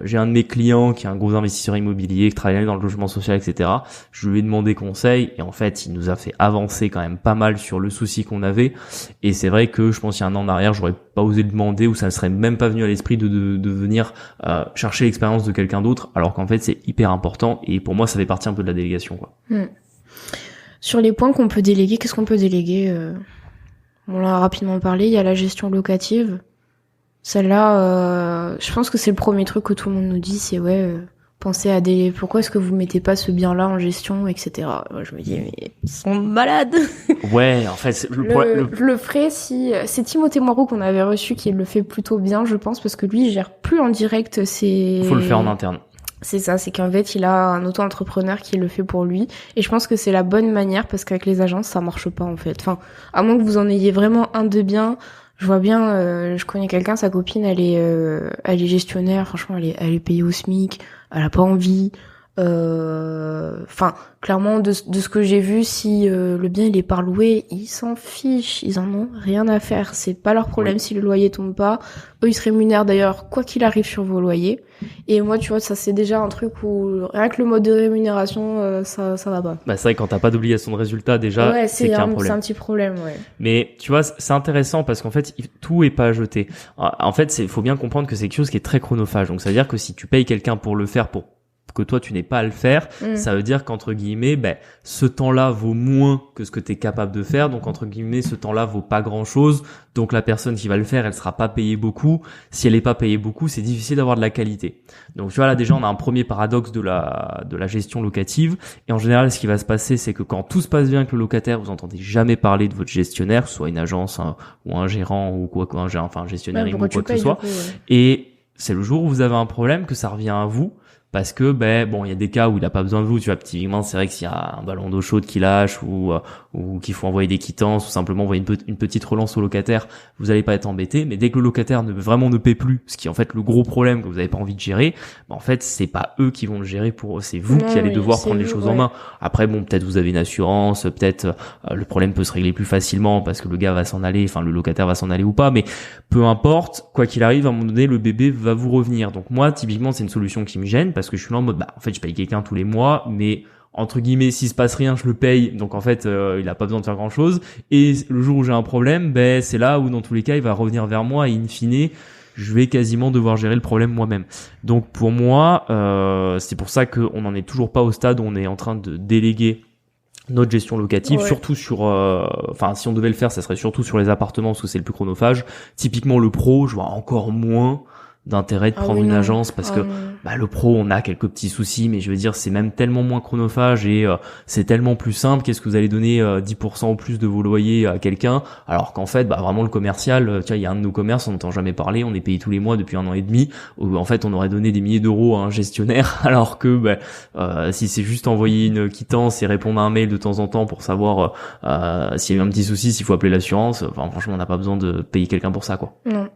J'ai un de mes clients qui est un gros investisseur immobilier, qui travaille dans le logement social, etc. Je lui ai demandé conseil et en fait, il nous a fait avancer quand même pas mal sur le souci qu'on avait. Et c'est vrai que je pense qu'il y a un an en arrière, j'aurais pas osé le demander ou ça ne serait même pas venu à l'esprit de venir chercher l'expérience de quelqu'un d'autre, alors qu'en fait, c'est hyper important et pour moi, ça fait partie un peu de la délégation, quoi. Sur les points qu'on peut déléguer, qu'est-ce qu'on peut déléguer On l'a rapidement parlé, il y a la gestion locative. Celle-là, je pense que c'est le premier truc que tout le monde nous dit, c'est pensez à pourquoi est-ce que vous mettez pas ce bien-là en gestion, etc. Moi, je me dis, mais ils sont malades. Ouais, en fait, je le ferai si c'est Timothée Moreau qu'on avait reçu qui le fait plutôt bien, je pense, parce que lui, il gère plus en direct. Faut le faire en interne. C'est ça, c'est qu'en fait, il a un auto-entrepreneur qui le fait pour lui. Et je pense que c'est la bonne manière parce qu'avec les agences, ça marche pas, en fait. Enfin, à moins que vous en ayez vraiment un de bien. Je vois bien, je connais quelqu'un, sa copine, elle est gestionnaire, franchement, elle est payée au SMIC, elle a pas envie. Enfin, clairement, de ce que j'ai vu, si le bien il est pas loué, ils s'en fichent, ils en ont rien à faire. C'est pas leur problème si le loyer tombe pas. Eux, ils se rémunèrent d'ailleurs quoi qu'il arrive sur vos loyers. Et moi, tu vois, ça c'est déjà un truc où rien que le mode de rémunération, ça va pas. C'est vrai que quand t'as pas d'obligation de résultat, déjà, c'est qu'il y a un problème. C'est un petit problème, ouais. Mais tu vois, c'est intéressant parce qu'en fait, tout est pas à jeter. En fait, faut bien comprendre que c'est quelque chose qui est très chronophage. Donc, ça veut dire que si tu payes quelqu'un pour le faire, pour que toi tu n'aies pas à le faire, ça veut dire qu'entre guillemets, ce temps-là vaut moins que ce que tu es capable de faire, donc entre guillemets, ce temps-là vaut pas grand-chose, donc la personne qui va le faire, elle sera pas payée beaucoup. Si elle est pas payée beaucoup, c'est difficile d'avoir de la qualité. Donc tu vois, là déjà on a un premier paradoxe de la gestion locative, et en général ce qui va se passer, c'est que quand tout se passe bien avec le locataire, vous entendez jamais parler de votre gestionnaire, soit une agence ou un gérant ou un gestionnaire ou quoi que ce soit, et c'est le jour où vous avez un problème que ça revient à vous. Parce que il y a des cas où il a pas besoin de vous, tu vois, typiquement c'est vrai que s'il y a un ballon d'eau chaude qui lâche ou qu'il faut envoyer des quittances ou simplement envoyer une petite relance au locataire, vous allez pas être embêté, mais dès que le locataire ne paie plus, ce qui est en fait le gros problème que vous avez pas envie de gérer, en fait c'est pas eux qui vont le gérer pour eux, c'est vous qui allez devoir prendre les choses en main. Après peut-être vous avez une assurance, peut-être le problème peut se régler plus facilement parce que le gars va s'en aller, le locataire va s'en aller ou pas, mais peu importe, quoi qu'il arrive, à un moment donné le bébé va vous revenir. Donc moi typiquement c'est une solution qui me gêne parce que je suis là en mode en fait je paye quelqu'un tous les mois, mais entre guillemets s'il se passe rien je le paye, donc en fait il a pas besoin de faire grand chose, et le jour où j'ai un problème c'est là où dans tous les cas il va revenir vers moi et in fine je vais quasiment devoir gérer le problème moi-même. Donc pour moi c'est pour ça qu'on n'en est toujours pas au stade où on est en train de déléguer notre gestion locative, surtout sur si on devait le faire, ça serait surtout sur les appartements parce que c'est le plus chronophage. Typiquement le pro, je vois encore moins d'intérêt de prendre une agence parce que le pro on a quelques petits soucis, mais je veux dire c'est même tellement moins chronophage et c'est tellement plus simple. Qu'est-ce que vous allez donner 10% au plus de vos loyers à quelqu'un, alors qu'en fait vraiment le commercial, il y a un de nos commerces, on n'entend jamais parler, on est payé tous les mois depuis 1 an et demi, où en fait on aurait donné des milliers d'euros à un gestionnaire, alors que si c'est juste envoyer une quittance et répondre à un mail de temps en temps pour savoir s'il y a eu un petit souci, s'il faut appeler l'assurance, franchement on n'a pas besoin de payer quelqu'un pour ça, quoi. Non.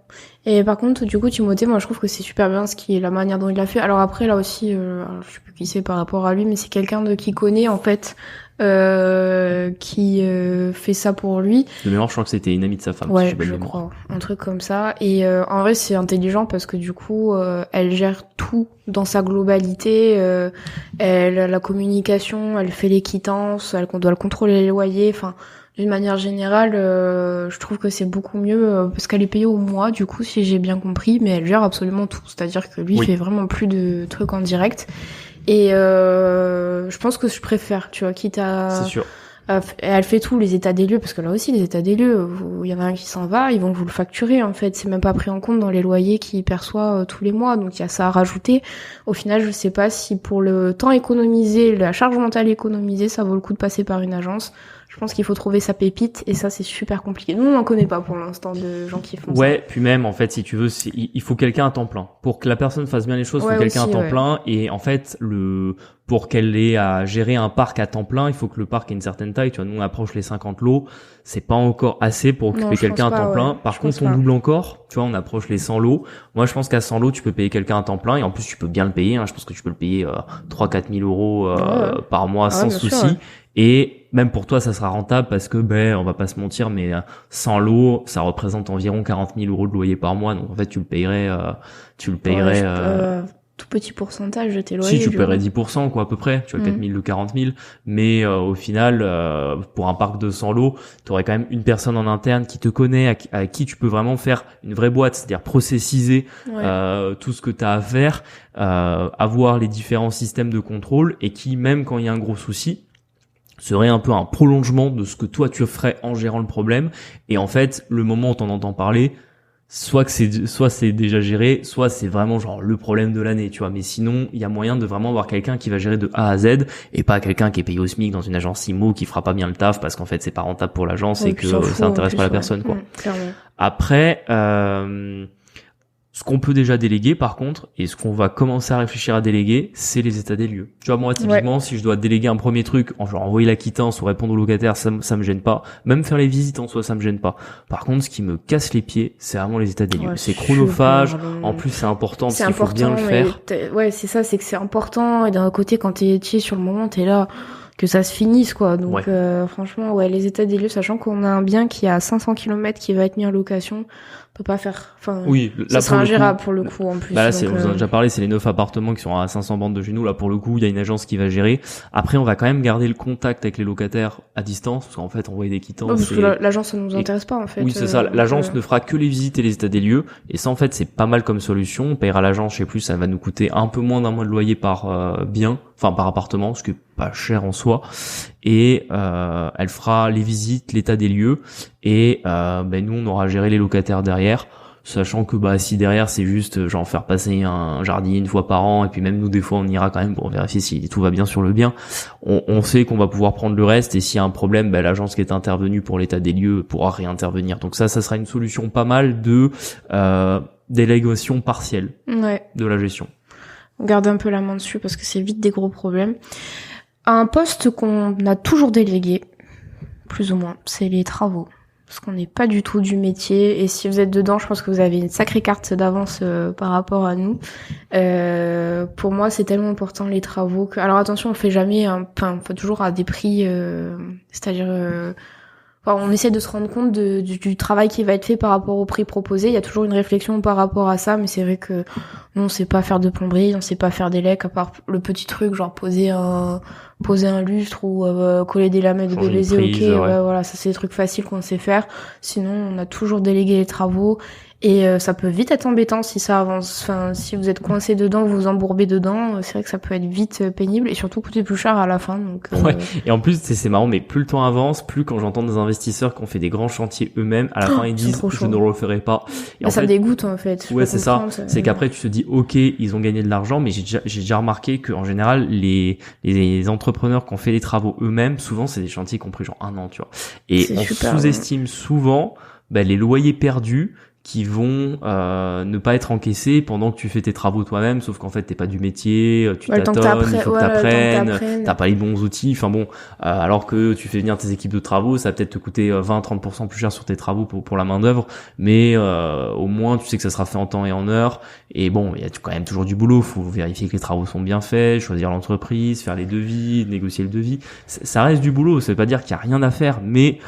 Et par contre, du coup, Timothée, moi je trouve que c'est super bien la manière dont il l'a fait. Alors après, là aussi, je sais plus qui c'est par rapport à lui, mais c'est quelqu'un qui connaît en fait, qui fait ça pour lui. De mémoire, je crois que c'était une amie de sa femme. Ouais, si je crois, un truc comme ça. Et en vrai, c'est intelligent parce que du coup, elle gère tout dans sa globalité. Elle a la communication, elle fait les quittances, elle doit le contrôler les loyers. Enfin, d'une manière générale, je trouve que c'est beaucoup mieux parce qu'elle est payée au mois, du coup, si j'ai bien compris, mais elle gère absolument tout. C'est-à-dire que lui, il fait vraiment plus de trucs en direct. Et je pense que je préfère, tu vois, quitte à... C'est sûr. Elle fait tout, les états des lieux, parce que là aussi, les états des lieux, il y en a un qui s'en va, ils vont vous le facturer, en fait. C'est même pas pris en compte dans les loyers qu'il perçoit tous les mois, donc il y a ça à rajouter. Au final, je sais pas si pour le temps économisé, la charge mentale économisée, ça vaut le coup de passer par une agence. Je pense qu'il faut trouver sa pépite et ça c'est super compliqué. Nous on n'en connaît pas pour l'instant de gens qui font ça. Ouais, puis même en fait si tu veux, il faut quelqu'un à temps plein. Pour que la personne fasse bien les choses, il faut quelqu'un à temps plein et en fait pour qu'elle ait à gérer un parc à temps plein, il faut que le parc ait une certaine taille. Tu vois, nous on approche les 50 lots, c'est pas encore assez pour occuper quelqu'un à temps plein. Par contre, on double encore, tu vois, on approche les 100 lots. Moi, je pense qu'à 100 lots, tu peux payer quelqu'un à temps plein et en plus, tu peux bien le payer. Je pense que tu peux le payer 3-4 000 euros par mois sans souci. Sûr, Et même pour toi, ça sera rentable parce que, on va pas se mentir, mais 100 lots, ça représente environ 40 000 euros de loyer par mois. Donc en fait, tu le payerais. Tout petit pourcentage de tes loyers. Si, tu paierais 10%, quoi, à peu près. Tu vois, 4 000 de 40 000. Mais au final, pour un parc de 100 lots, tu aurais quand même une personne en interne qui te connaît, à qui tu peux vraiment faire une vraie boîte, c'est-à-dire processiser tout ce que tu as à faire, avoir les différents systèmes de contrôle et qui, même quand il y a un gros souci, serait un peu un prolongement de ce que toi tu ferais en gérant le problème. Et en fait, le moment où t'en entends parler, soit c'est déjà géré, soit c'est vraiment genre le problème de l'année, tu vois. Mais sinon, il y a moyen de vraiment avoir quelqu'un qui va gérer de A à Z et pas quelqu'un qui est payé au SMIC dans une agence IMO qui fera pas bien le taf parce qu'en fait c'est pas rentable pour l'agence et que ça intéresse pas la personne, quoi. Après, ce qu'on peut déjà déléguer, par contre, et ce qu'on va commencer à réfléchir à déléguer, c'est les états des lieux. Tu vois, moi, typiquement, si je dois déléguer un premier truc, genre envoyer la quittance ou répondre aux locataires, ça me gêne pas. Même faire les visites en soi, ça me gêne pas. Par contre, ce qui me casse les pieds, c'est vraiment les états des lieux. C'est chronophage. En plus, c'est important parce qu'il faut bien le faire. Ouais, c'est ça, c'est que c'est important. Et d'un côté, quand t'es sur le moment, t'es là, que ça se finisse, quoi. Donc, franchement, les états des lieux, sachant qu'on a un bien qui est à 500 km qui va être mis en location, on peut pas faire, oui, là, ça sera ingérable pour le coup, en plus. Là, vous en avez déjà parlé, c'est les 9 appartements qui sont à 500 bandes de chez nous. Là, pour le coup, il y a une agence qui va gérer. Après, on va quand même garder le contact avec les locataires à distance, parce qu'en fait, envoyer des quittances. Parce que l'agence, ça nous intéresse pas, en fait. Oui, c'est ça. L'agence ne fera que les visites et les états des lieux. Et ça, en fait, c'est pas mal comme solution. On payera l'agence, je sais plus, ça va nous coûter un peu moins d'un mois de loyer par bien, enfin, par appartement, ce qui est pas cher en soi. Et elle fera les visites, l'état des lieux. Et nous, on aura géré les locataires derrière. Sachant que si derrière c'est juste genre faire passer un jardinier une fois par an et puis même nous des fois on ira quand même pour vérifier si tout va bien sur le bien, on sait qu'on va pouvoir prendre le reste et s'il y a un problème, l'agence qui est intervenue pour l'état des lieux pourra réintervenir. Donc ça sera une solution pas mal de délégation partielle de la gestion. On garde un peu la main dessus parce que c'est vite des gros problèmes. Un poste qu'on a toujours délégué, plus ou moins, c'est les travaux. Parce qu'on n'est pas du tout du métier et si vous êtes dedans, je pense que vous avez une sacrée carte d'avance par rapport à nous. Pour moi, c'est tellement important les travaux que... Alors attention, on fait jamais, on fait toujours à des prix, c'est-à-dire... on essaie de se rendre compte du travail qui va être fait par rapport au prix proposé. Il y a toujours une réflexion par rapport à ça, mais c'est vrai que nous, on sait pas faire de plomberie, on sait pas faire des lecs, à part le petit truc, genre poser un lustre ou coller des lamettes de BVZ, voilà, ça c'est des trucs faciles qu'on sait faire. Sinon, on a toujours délégué les travaux Et ça peut vite être embêtant si ça avance. Enfin, si vous êtes coincé dedans, vous vous embourbez dedans, c'est vrai que ça peut être vite pénible et surtout coûter plus cher à la fin. Donc, Ouais. Et en plus, c'est marrant, mais plus le temps avance, plus quand j'entends des investisseurs qui ont fait des grands chantiers eux-mêmes, à la fin ils disent je ne le referai pas. Et ça me dégoûte en fait. Ouais, c'est ça. C'est qu'après tu te dis ok, ils ont gagné de l'argent, mais j'ai déjà remarqué que en général les entrepreneurs qui ont fait les travaux eux-mêmes, souvent c'est des chantiers qui ont pris genre 1 an, tu vois. Et on sous-estime souvent les loyers perdus qui vont ne pas être encaissés pendant que tu fais tes travaux toi-même, sauf qu'en fait t'es pas du métier, tu tâtonnes, il faut que t'apprennes, t'as pas les bons outils, enfin bon, alors que tu fais venir tes équipes de travaux, ça va peut-être te coûter 20-30% plus cher sur tes travaux pour la main d'œuvre, mais au moins tu sais que ça sera fait en temps et en heure, et bon, il y a quand même toujours du boulot, faut vérifier que les travaux sont bien faits, choisir l'entreprise, faire les devis, négocier le devis, ça reste du boulot, ça veut pas dire qu'il y a rien à faire, mais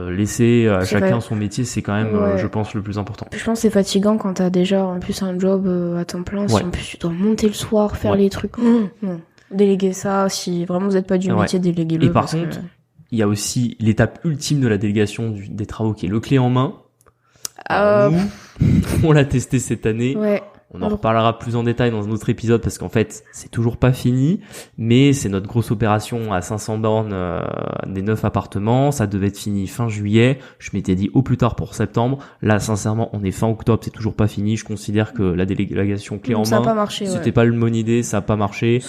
laisser chacun son métier, c'est quand même je pense le plus important. Je pense que c'est fatigant quand t'as déjà en plus un job à temps plein, si en plus tu dois monter le soir, faire les trucs. Non. Déléguer ça, si vraiment vous n'êtes pas du métier, déléguez-le. Et par contre, il y a aussi l'étape ultime de la délégation des travaux qui est le clé en main. Nous, on l'a testé cette année. On en reparlera plus en détail dans un autre épisode parce qu'en fait, c'est toujours pas fini, mais c'est notre grosse opération à 500 bornes des 9 appartements. Ça devait être fini fin juillet. Je m'étais dit au plus tard pour septembre. Là, sincèrement, on est fin octobre, c'est toujours pas fini. Je considère que la délégation clé en main, ça a pas marché, c'était pas une bonne idée, ça a pas marché.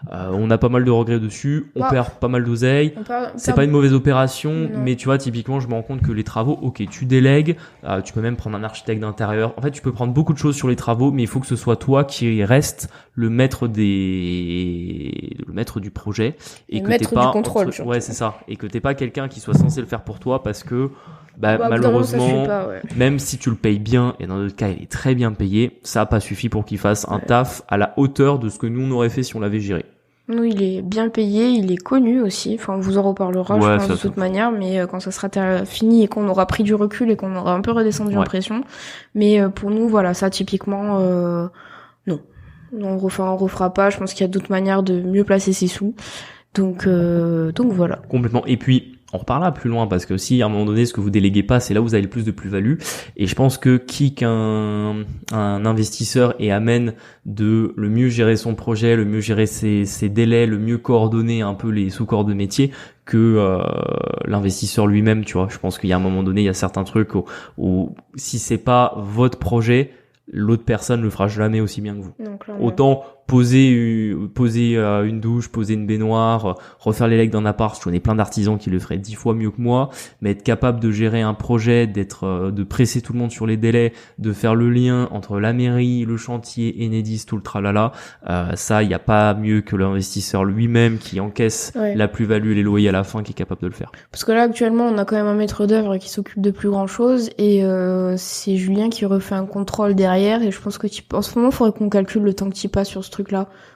On a pas mal de regrets dessus. On perd pas mal d'oseille. C'est pas une mauvaise opération, mais tu vois, typiquement, je me rends compte que les travaux, ok, tu délègues. Tu peux même prendre un architecte d'intérieur. En fait, tu peux prendre beaucoup de choses sur les travaux, mais il faut que ce soit toi qui reste le maître du projet et que t'es pas du contrôle. C'est ça, et que t'es pas quelqu'un qui soit censé le faire pour toi parce que malheureusement, même si tu le payes bien, et dans notre cas il est très bien payé, ça a pas suffi pour qu'il fasse un taf à la hauteur de ce que nous on aurait fait si on l'avait géré. Nous, il est bien payé, il est connu aussi. Enfin, on vous en reparlera, je pense, de toute manière. Mais quand ça sera fini et qu'on aura pris du recul et qu'on aura un peu redescendu en pression. Mais pour nous, voilà, ça, typiquement, non. On refera pas. Je pense qu'il y a d'autres manières de mieux placer ses sous. Donc voilà. Complètement. Et puis, on reparlera plus loin parce que si à un moment donné ce que vous déléguez pas, c'est là où vous avez le plus de plus-value. Et je pense que qu'un investisseur et amène de le mieux gérer son projet, le mieux gérer ses délais, le mieux coordonner un peu les sous-corps de métier que l'investisseur lui-même, tu vois. Je pense qu'il y a un moment donné, il y a certains trucs où si c'est pas votre projet, l'autre personne le fera jamais aussi bien que vous. Autant poser une douche, poser une baignoire, refaire les legs d'un appart, je connais plein d'artisans qui le feraient 10 fois mieux que moi, mais être capable de gérer un projet, de presser tout le monde sur les délais, de faire le lien entre la mairie, le chantier, Enedis, tout le tralala, ça, il n'y a pas mieux que l'investisseur lui-même qui encaisse la plus-value et les loyers à la fin qui est capable de le faire. Parce que là, actuellement, on a quand même un maître d'œuvre qui s'occupe de plus grand-chose et c'est Julien qui refait un contrôle derrière et je pense que en ce moment, il faudrait qu'on calcule le temps que tu passes sur ce truc-là.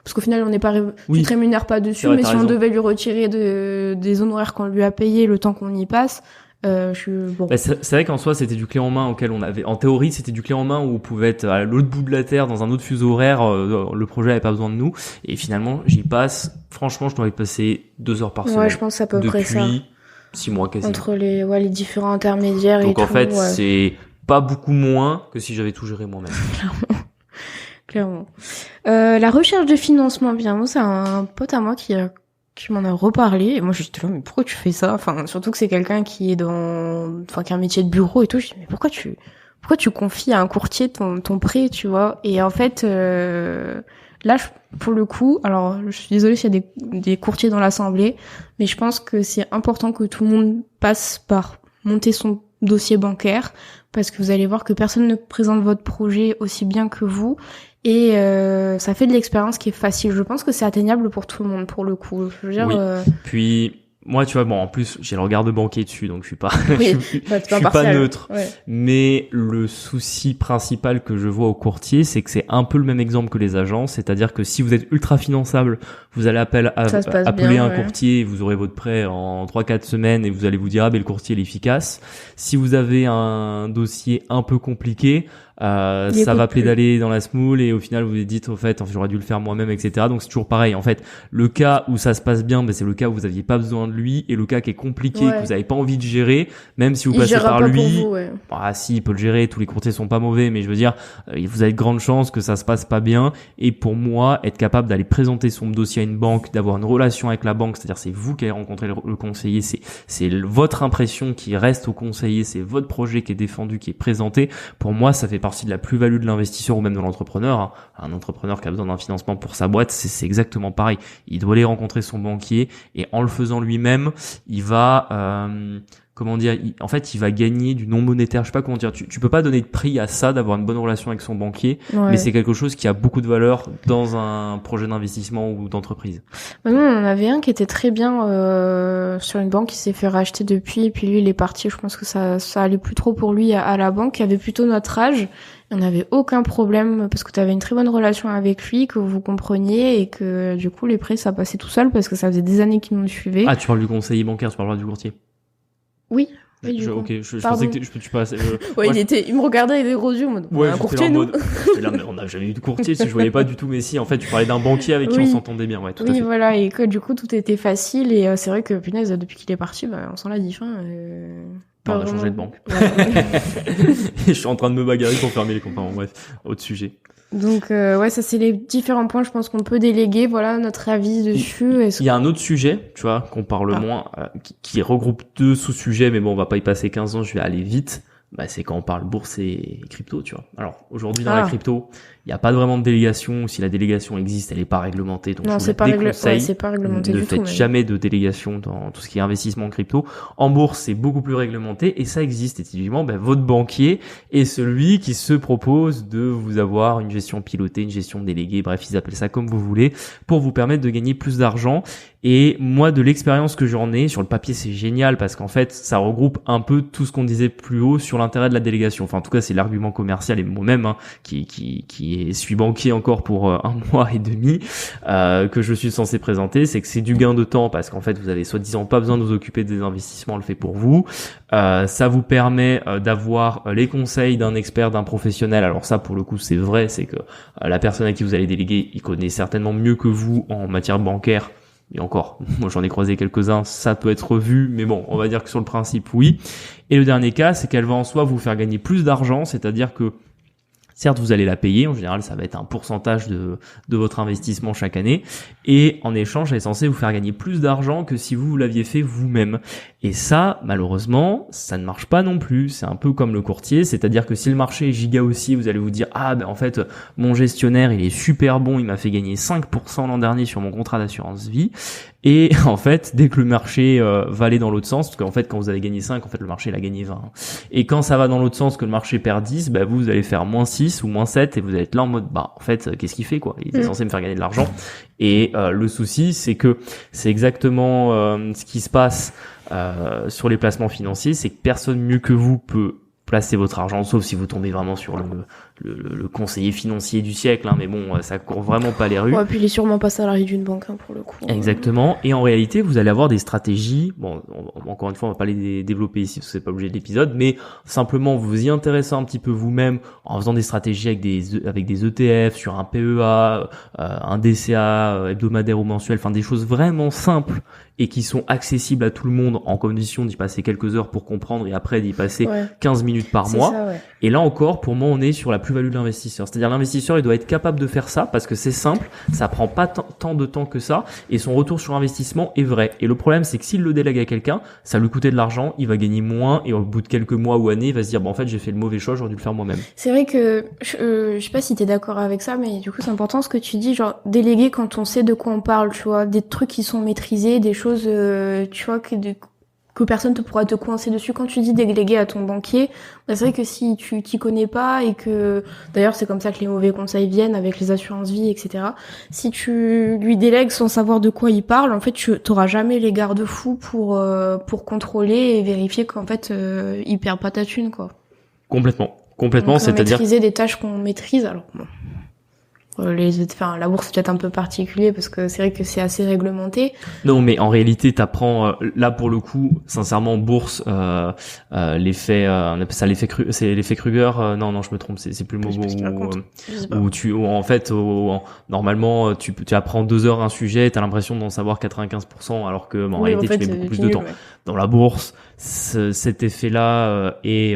Parce qu'au final, on n'est pas, tu te rémunères pas dessus, mais si on devait lui retirer des honoraires qu'on lui a payés le temps qu'on y passe, bon. C'est vrai qu'en soi, c'était du clé en main auquel on avait, en théorie, c'était du clé en main où on pouvait être à l'autre bout de la terre, dans un autre fuseau horaire, le projet avait pas besoin de nous. Et finalement, j'y passe, franchement, je dois y passer 2 heures par semaine. Ouais, je pense à peu près ça. Depuis 6 mois quasiment. Entre les différents intermédiaires et tout. Donc en fait, c'est pas beaucoup moins que si j'avais tout géré moi-même. Clairement. La recherche de financement, bien, moi, c'est un pote à moi qui m'en a reparlé. Et moi, j'étais là, mais pourquoi tu fais ça? Enfin, surtout que c'est quelqu'un qui est qui a un métier de bureau et tout. Je dis, mais pourquoi tu confies à un courtier ton prêt, tu vois? Et en fait, là, pour le coup, alors, je suis désolée s'il y a des courtiers dans l'assemblée, mais je pense que c'est important que tout le monde passe par monter son dossier bancaire, parce que vous allez voir que personne ne présente votre projet aussi bien que vous. Et ça fait de l'expérience qui est facile. Je pense que c'est atteignable pour tout le monde, pour le coup. Je veux dire, Puis moi, tu vois, bon, en plus, j'ai le regard de banquier dessus, donc je suis pas, je suis pas neutre. Ouais. Mais le souci principal que je vois au courtier, c'est que c'est un peu le même exemple que les agences, c'est-à-dire que si vous êtes ultra finançable, vous allez appeler un courtier, vous aurez votre prêt en 3-4 semaines et vous allez vous dire, ah, ben, le courtier, il est efficace. Si vous avez un dossier un peu compliqué, ça va pédaler dans la smoule et au final vous vous dites au fait j'aurais dû le faire moi-même, etc. Donc c'est toujours pareil. En fait, le cas où ça se passe bien, c'est le cas où vous aviez pas besoin de lui, et le cas qui est compliqué, que vous avez pas envie de gérer, même si vous passez par lui. Si, il peut le gérer. Tous les courtiers sont pas mauvais, mais je veux dire, vous avez de grandes chances que ça se passe pas bien. Et pour moi, être capable d'aller présenter son dossier à une banque, d'avoir une relation avec la banque, c'est-à-dire c'est vous qui avez rencontré le conseiller, c'est votre impression qui reste au conseiller, c'est votre projet qui est défendu, qui est présenté. Pour moi, ça fait partie de la plus-value de l'investisseur ou même de l'entrepreneur. Un entrepreneur qui a besoin d'un financement pour sa boîte, c'est exactement pareil. Il doit aller rencontrer son banquier, et en le faisant lui-même, il va il va gagner du non monétaire. Je sais pas comment dire. Tu peux pas donner de prix à ça, d'avoir une bonne relation avec son banquier, mais c'est quelque chose qui a beaucoup de valeur dans un projet d'investissement ou d'entreprise. Nous, on en avait un qui était très bien sur une banque qui s'est fait racheter depuis, et puis lui il est parti. Je pense que ça allait plus trop pour lui à la banque, qui avait plutôt notre âge. On n'avait aucun problème parce que tu avais une très bonne relation avec lui, que vous compreniez, et que du coup les prix ça passait tout seul parce que ça faisait des années qu'il nous suivait. Ah, tu parles du conseiller bancaire, tu parles pas du courtier. Oui. Je pensais que tu passais. Il me regardait avec des gros yeux, en mode, un courtier, nous. Là, mais on n'a jamais eu de courtier, je voyais pas du tout, mais si, en fait, tu parlais d'un banquier avec qui on s'entendait bien, tout à fait. Oui, voilà, et que du coup, tout était facile, et c'est vrai que, punaise, depuis qu'il est parti, on s'en l'a dit, on a changé de banque. Je suis en train de me bagarrer pour fermer les comptes. Bref, autre sujet. Donc ça c'est les différents points, je pense qu'on peut déléguer, voilà notre avis dessus. Il y a un autre sujet, tu vois, qu'on parle moins, qui regroupe 2 sous-sujets, mais bon, on va pas y passer 15 ans, je vais aller vite. C'est quand on parle bourse et crypto, tu vois. Alors, aujourd'hui, dans la crypto, il n'y a pas vraiment de délégation. Si la délégation existe, elle n'est pas réglementée. Donc, c'est pas réglementé du tout. Ne faites jamais de délégation dans tout ce qui est investissement en crypto. En bourse, c'est beaucoup plus réglementé, et ça existe. Et typiquement, votre banquier est celui qui se propose de vous avoir une gestion pilotée, une gestion déléguée. Bref, ils appellent ça comme vous voulez, pour vous permettre de gagner plus d'argent. Et moi, de l'expérience que j'en ai, sur le papier, c'est génial parce qu'en fait, ça regroupe un peu tout ce qu'on disait plus haut sur l'intérêt de la délégation. Enfin, en tout cas, c'est l'argument commercial, et moi-même, qui suis banquier encore pour 1 mois et demi, que je suis censé présenter, c'est que c'est du gain de temps parce qu'en fait, vous avez soi-disant pas besoin de vous occuper des investissements, on le fait pour vous. Ça vous permet d'avoir les conseils d'un expert, d'un professionnel. Alors ça, pour le coup, c'est vrai, c'est que la personne à qui vous allez déléguer, il connaît certainement mieux que vous en matière bancaire. Et encore, moi j'en ai croisé quelques-uns, ça peut être revu, mais bon, on va dire que sur le principe, oui. Et le dernier cas, c'est qu'elle va en soi vous faire gagner plus d'argent, c'est-à-dire que certes, vous allez la payer. En général, ça va être un pourcentage de votre investissement chaque année. Et en échange, elle est censée vous faire gagner plus d'argent que si vous l'aviez fait vous-même. Et ça, malheureusement, ça ne marche pas non plus. C'est un peu comme le courtier. C'est-à-dire que si le marché est giga haussier, vous allez vous dire, en fait, mon gestionnaire, il est super bon. Il m'a fait gagner 5% l'an dernier sur mon contrat d'assurance vie. Et en fait, dès que le marché va aller dans l'autre sens, parce qu'en fait, quand vous avez gagné 5, en fait, le marché, il a gagné 20. Et quand ça va dans l'autre sens, que le marché perd 10, vous allez faire moins 6 ou moins 7, et vous allez être là en mode, en fait, qu'est-ce qu'il fait, quoi? Il est censé me faire gagner de l'argent. Et le souci, c'est que c'est exactement ce qui se passe sur les placements financiers, c'est que personne mieux que vous peut placer votre argent, sauf si vous tombez vraiment sur le conseiller financier du siècle, mais bon, ça court vraiment pas les rues. Ouais, puis il est sûrement pas salarié d'une banque, pour le coup. Exactement. Et en réalité, vous allez avoir des stratégies. Bon, encore une fois, on va pas les développer ici, parce que c'est pas obligé de l'épisode, mais simplement vous y intéressez un petit peu vous-même en faisant des stratégies avec des ETF sur un PEA, un DCA hebdomadaire ou mensuel, enfin des choses vraiment simples et qui sont accessibles à tout le monde, en condition d'y passer quelques heures pour comprendre et après d'y passer 15 minutes par mois. Ça, ouais. Et là encore, pour moi, on est sur la plus-value de l'investisseur. C'est-à-dire l'investisseur, il doit être capable de faire ça parce que c'est simple, ça prend pas tant de temps que ça, et son retour sur investissement est vrai. Et le problème, c'est que s'il le délègue à quelqu'un, ça lui coûtait de l'argent, il va gagner moins, et au bout de quelques mois ou années, il va se dire, en fait, j'ai fait le mauvais choix, j'aurais dû le faire moi-même. C'est vrai que, je sais pas si t'es d'accord avec ça, mais du coup, c'est important ce que tu dis, genre, déléguer quand on sait de quoi on parle, tu vois, des trucs qui sont maîtrisés, des choses, tu vois, que personne te pourra te coincer dessus. Quand tu dis déléguer à ton banquier, c'est vrai que si tu t'y connais pas et que, d'ailleurs c'est comme ça que les mauvais conseils viennent avec les assurances vie, etc. Si tu lui délègues sans savoir de quoi il parle, en fait tu t'auras jamais les garde-fous pour contrôler et vérifier qu'en fait il perd pas ta thune, quoi. Complètement. Donc, C'est-à-dire maîtriser des tâches qu'on maîtrise, alors bon. La bourse c'est peut-être un peu particulier parce que c'est vrai que c'est assez réglementé. Non, mais en réalité, t'apprends là pour le coup, sincèrement, bourse, l'effet, on appelle ça c'est l'effet Kruger. Non, je me trompe, c'est plus le mot où en fait, normalement, tu apprends 2 heures un sujet, t'as l'impression d'en savoir 95%, alors que en réalité, tu mets beaucoup plus de temps. Ouais. Dans la bourse, cet effet-là est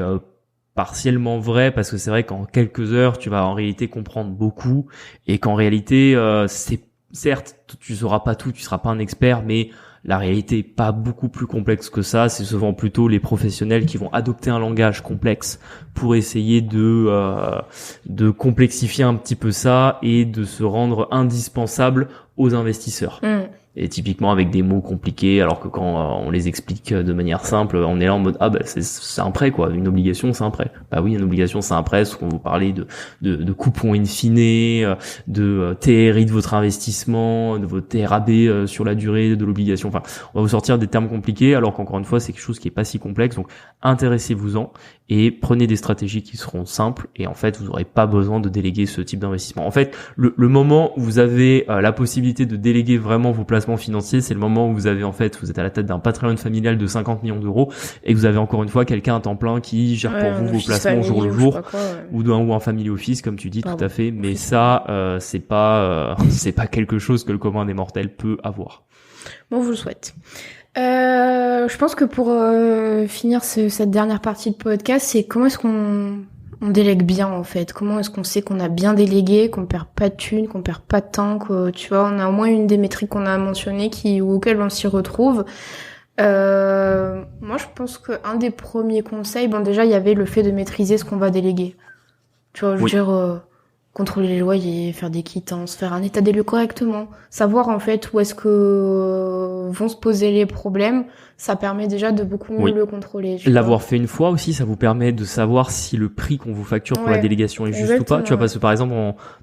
partiellement vrai parce que c'est vrai qu'en quelques heures tu vas en réalité comprendre beaucoup et qu'en réalité c'est certes tu sauras pas tout, tu seras pas un expert, mais la réalité est pas beaucoup plus complexe que ça. C'est souvent plutôt les professionnels qui vont adopter un langage complexe pour essayer de complexifier un petit peu ça et de se rendre indispensable aux investisseurs. Et typiquement avec des mots compliqués, alors que quand on les explique de manière simple, on est là en mode c'est un prêt quoi, une obligation c'est un prêt. Bah oui, une obligation c'est un prêt, parce qu'on vous parlait de coupons in fine, de TRI de votre investissement, de votre TRAB sur la durée de l'obligation. Enfin, on va vous sortir des termes compliqués, alors qu'encore une fois c'est quelque chose qui est pas si complexe. Donc intéressez-vous-en et prenez des stratégies qui seront simples, et en fait vous n'aurez pas besoin de déléguer ce type d'investissement. En fait, le moment où vous avez la possibilité de déléguer vraiment vos placements financiers, c'est le moment où vous êtes à la tête d'un patrimoine familial de 50 millions d'euros et que vous avez encore une fois quelqu'un à temps plein qui gère pour vous vos placements jour le jour, ou un family office comme tu dis. Tout à fait. Mais ça c'est pas quelque chose que le commun des mortels peut avoir. Bon, je vous le souhaite. Je pense que pour finir cette dernière partie de podcast, c'est comment est-ce qu'on délègue bien en fait. Comment est-ce qu'on sait qu'on a bien délégué, qu'on perd pas de thunes, qu'on perd pas de temps, que tu vois, on a au moins une des métriques qu'on a mentionnées auxquelles on s'y retrouve. Moi je pense que un des premiers conseils, déjà il y avait le fait de maîtriser ce qu'on va déléguer. Tu vois, je veux dire contrôler les loyers, faire des quittances, faire un état des lieux correctement, savoir en fait où est-ce que vont se poser les problèmes, ça permet déjà de beaucoup mieux le contrôler. L'avoir fait une fois aussi, ça vous permet de savoir si le prix qu'on vous facture pour la délégation est juste ou pas. Tu vois, parce que par exemple,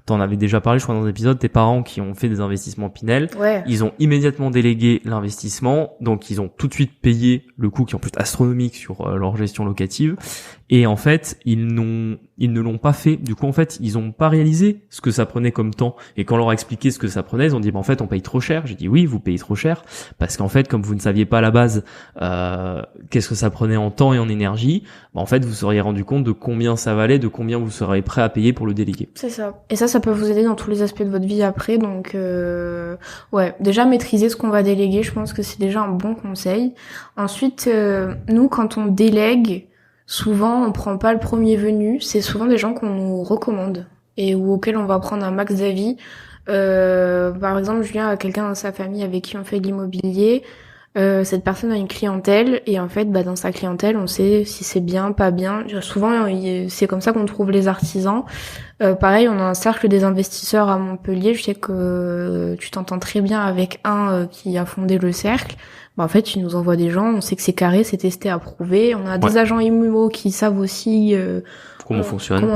t'en avais déjà parlé, je crois, dans un épisode, tes parents qui ont fait des investissements Pinel, ils ont immédiatement délégué l'investissement, donc ils ont tout de suite payé le coût qui est en plus astronomique sur leur gestion locative, et en fait, ils ne l'ont pas fait. Du coup, en fait, ils ont pas réalisé ce que ça prenait comme temps. Et quand on leur a expliqué ce que ça prenait, ils ont dit, en fait, on paye trop cher. J'ai dit, oui, vous payez trop cher. Parce qu'en fait, comme vous ne saviez pas à la base, qu'est-ce que ça prenait en temps et en énergie, en fait, vous seriez rendu compte de combien ça valait, de combien vous seriez prêt à payer pour le déléguer. C'est ça. Et ça peut vous aider dans tous les aspects de votre vie après. Donc, déjà maîtriser ce qu'on va déléguer, je pense que c'est déjà un bon conseil. Ensuite, nous, quand on délègue, souvent, on prend pas le premier venu. C'est souvent des gens qu'on nous recommande et auxquels on va prendre un max d'avis. Par exemple, Julien a quelqu'un dans sa famille avec qui on fait de l'immobilier. Cette personne a une clientèle et en fait, dans sa clientèle, on sait si c'est bien, pas bien. Souvent, c'est comme ça qu'on trouve les artisans. Pareil, on a un cercle des investisseurs à Montpellier. Je sais que tu t'entends très bien avec un qui a fondé le cercle. En fait, tu nous envoies des gens, on sait que c'est carré, c'est testé, approuvé. On a des agents immo qui savent aussi comment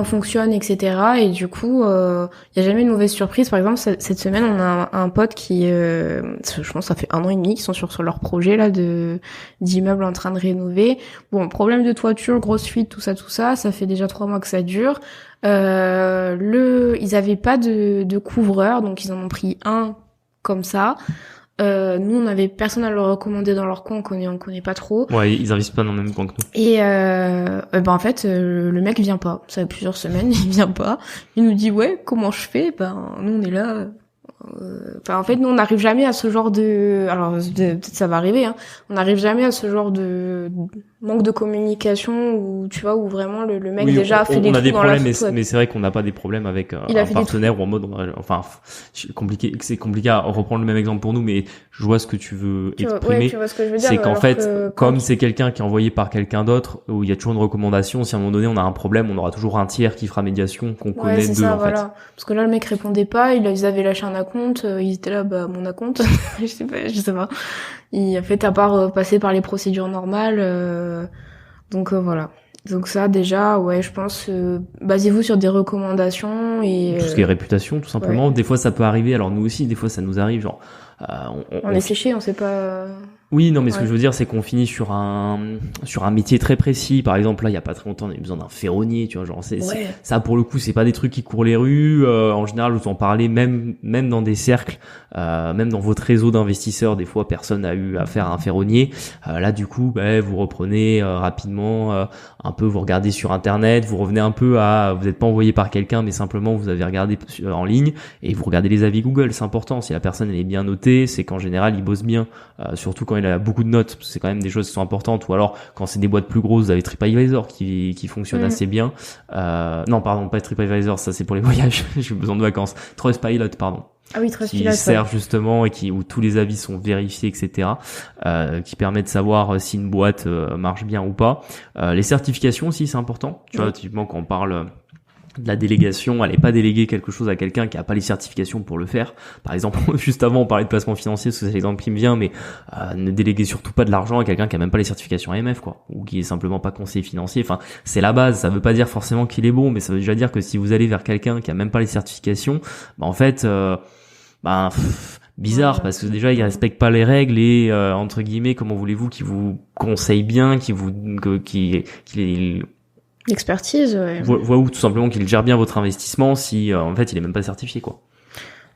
fonctionne, etc. Et du coup, y a jamais une mauvaise surprise. Par exemple, cette semaine, on a un pote qui, je pense, ça fait 1 an et demi qu'ils sont sur leur projet là d'immeuble en train de rénover. Bon, problème de toiture, grosse fuite, tout ça, ça fait déjà 3 mois que ça dure. Ils avaient pas de couvreur, donc ils en ont pris un comme ça. Nous, on avait personne à leur recommander dans leur coin, on connaît pas trop. Ouais, ils investissent pas dans le même coin que nous. Et en fait, le mec vient pas. Ça fait plusieurs semaines, il vient pas. Il nous dit comment je fais? Nous on est là. En fait, nous on n'arrive jamais à ce genre de. Alors peut-être ça va arriver. On n'arrive jamais à ce genre de manque de communication où tu vois où vraiment le mec déjà a fait des trous dans la soupe. Mais c'est vrai qu'on n'a pas des problèmes avec un partenaire ou en mode c'est compliqué à reprendre le même exemple pour nous, mais je vois ce que tu veux exprimer. Tu vois ce que je veux dire, c'est qu'en fait comme c'est quelqu'un qui est envoyé par quelqu'un d'autre où il y a toujours une recommandation, si à un moment donné on a un problème, on aura toujours un tiers qui fera médiation qu'on connaît d'eux en fait. Parce que là le mec répondait pas, ils avaient lâché un acompte, ils étaient là mon acompte, je sais pas. Il a fait à part passer par les procédures normales. Donc voilà. Donc ça déjà, je pense, basez-vous sur des recommandations et tout ce qui est réputation, tout simplement. Des fois ça peut arriver. Alors nous aussi, des fois ça nous arrive. Genre, on est séché, on sait pas. Oui, non, mais ce que je veux dire, c'est qu'on finit sur un métier très précis. Par exemple, là, il y a pas très longtemps, on a eu besoin d'un ferronnier, tu vois, genre, ça, pour le coup, c'est pas des trucs qui courent les rues. En général, vous en parlez même dans des cercles, même dans votre réseau d'investisseurs, des fois, personne n'a eu affaire à un ferronnier. Là, du coup, vous reprenez rapidement, un peu, vous regardez sur Internet, vous revenez un peu vous n'êtes pas envoyé par quelqu'un, mais simplement, vous avez regardé en ligne et vous regardez les avis Google. C'est important. Si la personne, elle est bien notée, c'est qu'en général, il bosse bien, surtout quand il a beaucoup de notes, parce que c'est quand même des choses qui sont importantes, ou alors quand c'est des boîtes plus grosses, vous avez TripAdvisor qui fonctionne assez bien. Non, pardon, pas TripAdvisor, ça c'est pour les voyages, j'ai besoin de vacances. Trustpilot, pardon. Ah oui, Trustpilot. Qui sert justement et où tous les avis sont vérifiés, etc. Qui permet de savoir si une boîte marche bien ou pas. Les certifications aussi, c'est important. Tu vois, typiquement quand on parle de la délégation, elle n'est pas déléguer quelque chose à quelqu'un qui a pas les certifications pour le faire. Par exemple, juste avant, on parlait de placement financier, parce que c'est l'exemple qui me vient, mais ne déléguez surtout pas de l'argent à quelqu'un qui a même pas les certifications AMF, quoi, ou qui est simplement pas conseiller financier. Enfin, c'est la base. Ça veut pas dire forcément qu'il est bon, mais ça veut déjà dire que si vous allez vers quelqu'un qui a même pas les certifications, en fait, bizarre, parce que déjà il respecte pas les règles et entre guillemets, comment voulez-vous qu'il vous conseille bien, L'expertise, ou tout simplement qu'il gère bien votre investissement si en fait il est même pas certifié, quoi.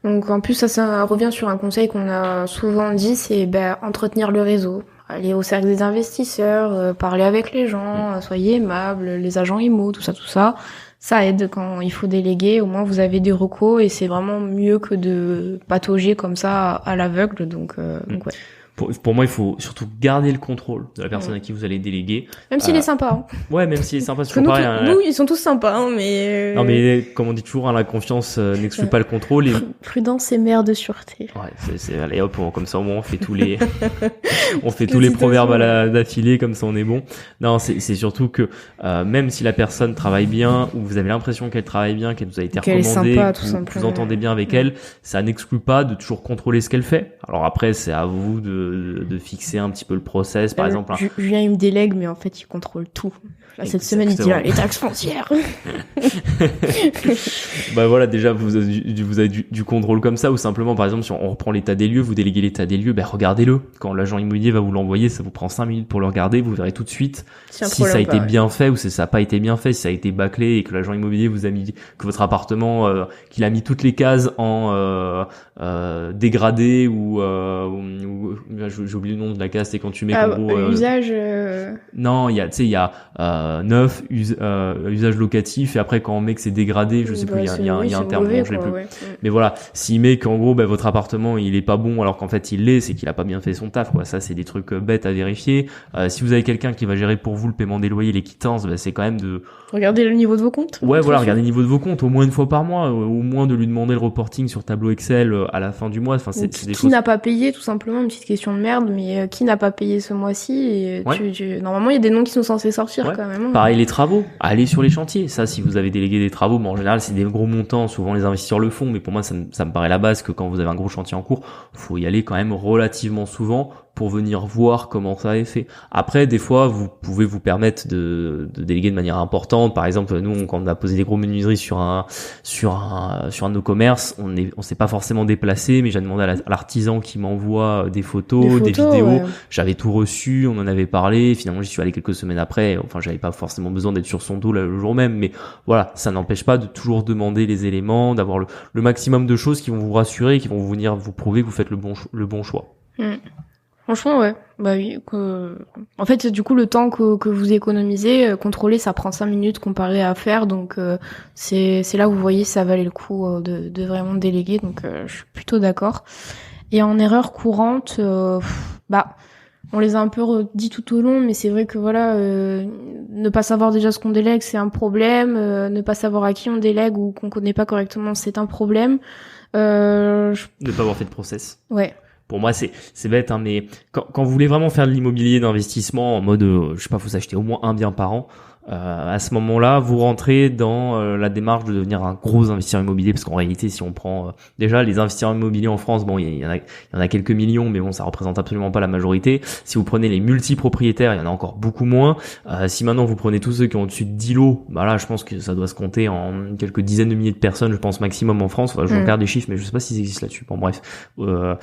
Donc en plus ça revient sur un conseil qu'on a souvent dit, c'est entretenir le réseau, aller au cercle des investisseurs, parler avec les gens, soyez aimables, les agents IMO, tout ça. Ça aide quand il faut déléguer, au moins vous avez des recos et c'est vraiment mieux que de patauger comme ça à l'aveugle, donc ouais. Pour moi, il faut surtout garder le contrôle de la personne à qui vous allez déléguer. Même s'il est sympa. Hein. Ouais, même s'il est sympa. Parce que nous, ils sont tous sympas, mais... Non, mais comme on dit toujours, la confiance n'exclut pas le contrôle. Prudence est mère de sûreté. Ouais, allez hop, comme ça au moins on fait tous les, tous les proverbes d'affilée, comme ça on est bon. Non, c'est surtout que même si la personne travaille bien, ou vous avez l'impression qu'elle travaille bien, qu'elle vous a été recommandée, que vous entendez bien avec elle, ça n'exclut pas de toujours contrôler ce qu'elle fait. Alors après, c'est à vous de fixer un petit peu le process, par exemple. Julien, il me délègue, mais en fait, il contrôle tout. Là, cette semaine, il dit les taxes foncières. Voilà, déjà, vous avez du contrôle comme ça, ou simplement, par exemple, si on reprend l'état des lieux, vous déléguez l'état des lieux, regardez-le. Quand l'agent immobilier va vous l'envoyer, ça vous prend 5 minutes pour le regarder, vous verrez tout de suite si ça a été bien fait ou si ça n'a pas été bien fait, si ça a été bâclé et que l'agent immobilier vous a mis, que votre appartement, qu'il a mis toutes les cases en dégradé ou j'ai oublié le nom de la case, c'est quand tu mets en gros usage non, il y a neuf usage locatif, et après quand on met que c'est dégradé, je sais plus, il y a un terme, je sais plus. Ouais. Mais voilà, s'il met qu'en gros votre appartement il est pas bon alors qu'en fait il l'est, c'est qu'il a pas bien fait son taf, quoi. Ça c'est des trucs bêtes à vérifier. Si vous avez quelqu'un qui va gérer pour vous le paiement des loyers, les quittances, c'est quand même de regarder le niveau de vos comptes. Ouais, voilà, regardez le niveau de vos comptes au moins une fois par mois, au moins de lui demander le reporting sur tableau Excel à la fin du mois. Enfin, c'est des choses. Qui n'a pas payé, tout simplement, une petite question de merde, mais qui n'a pas payé ce mois-ci et normalement, il y a des noms qui sont censés sortir quand même. Pareil, les travaux, allez sur les chantiers. Ça, si vous avez délégué des travaux, en général, c'est des gros montants. Souvent, les investisseurs le font, mais pour moi, ça me paraît la base que quand vous avez un gros chantier en cours, faut y aller quand même relativement souvent pour venir voir comment ça est fait. Après, des fois, vous pouvez vous permettre de déléguer de manière importante. Par exemple, nous, quand on a posé des gros menuiseries sur un de nos commerces, on s'est pas forcément déplacé, mais j'ai demandé à l'artisan qui m'envoie des photos, des vidéos. Ouais. J'avais tout reçu, on en avait parlé. Finalement, j'y suis allé quelques semaines après. Enfin, j'avais pas forcément besoin d'être sur son dos le jour même, mais voilà, ça n'empêche pas de toujours demander les éléments, d'avoir le maximum de choses qui vont vous rassurer, qui vont venir vous prouver que vous faites le bon choix. Franchement, ouais. Oui. En fait, du coup, le temps que vous économisez, contrôler, ça prend 5 minutes comparé à faire. Donc, c'est là où vous voyez ça valait le coup de vraiment déléguer. Donc, je suis plutôt d'accord. Et en erreur courante, on les a un peu redit tout au long, mais c'est vrai que voilà, ne pas savoir déjà ce qu'on délègue, c'est un problème. Ne pas savoir à qui on délègue ou qu'on connaît pas correctement, c'est un problème. Ne pas avoir fait de process. Ouais. Pour moi, c'est bête, mais quand vous voulez vraiment faire de l'immobilier d'investissement en mode, faut s'acheter au moins un bien par an, à ce moment-là, vous rentrez dans la démarche de devenir un gros investisseur immobilier, parce qu'en réalité, si on prend déjà les investisseurs immobiliers en France, bon, il y en a quelques millions, mais bon, ça représente absolument pas la majorité. Si vous prenez les multipropriétaires, il y en a encore beaucoup moins. Si maintenant vous prenez tous ceux qui ont au-dessus de 10 lots, bah là, je pense que ça doit se compter en quelques dizaines de milliers de personnes, je pense maximum en France. Enfin, je regarde des chiffres, mais je sais pas s'ils existent là-dessus. Bon, bref, on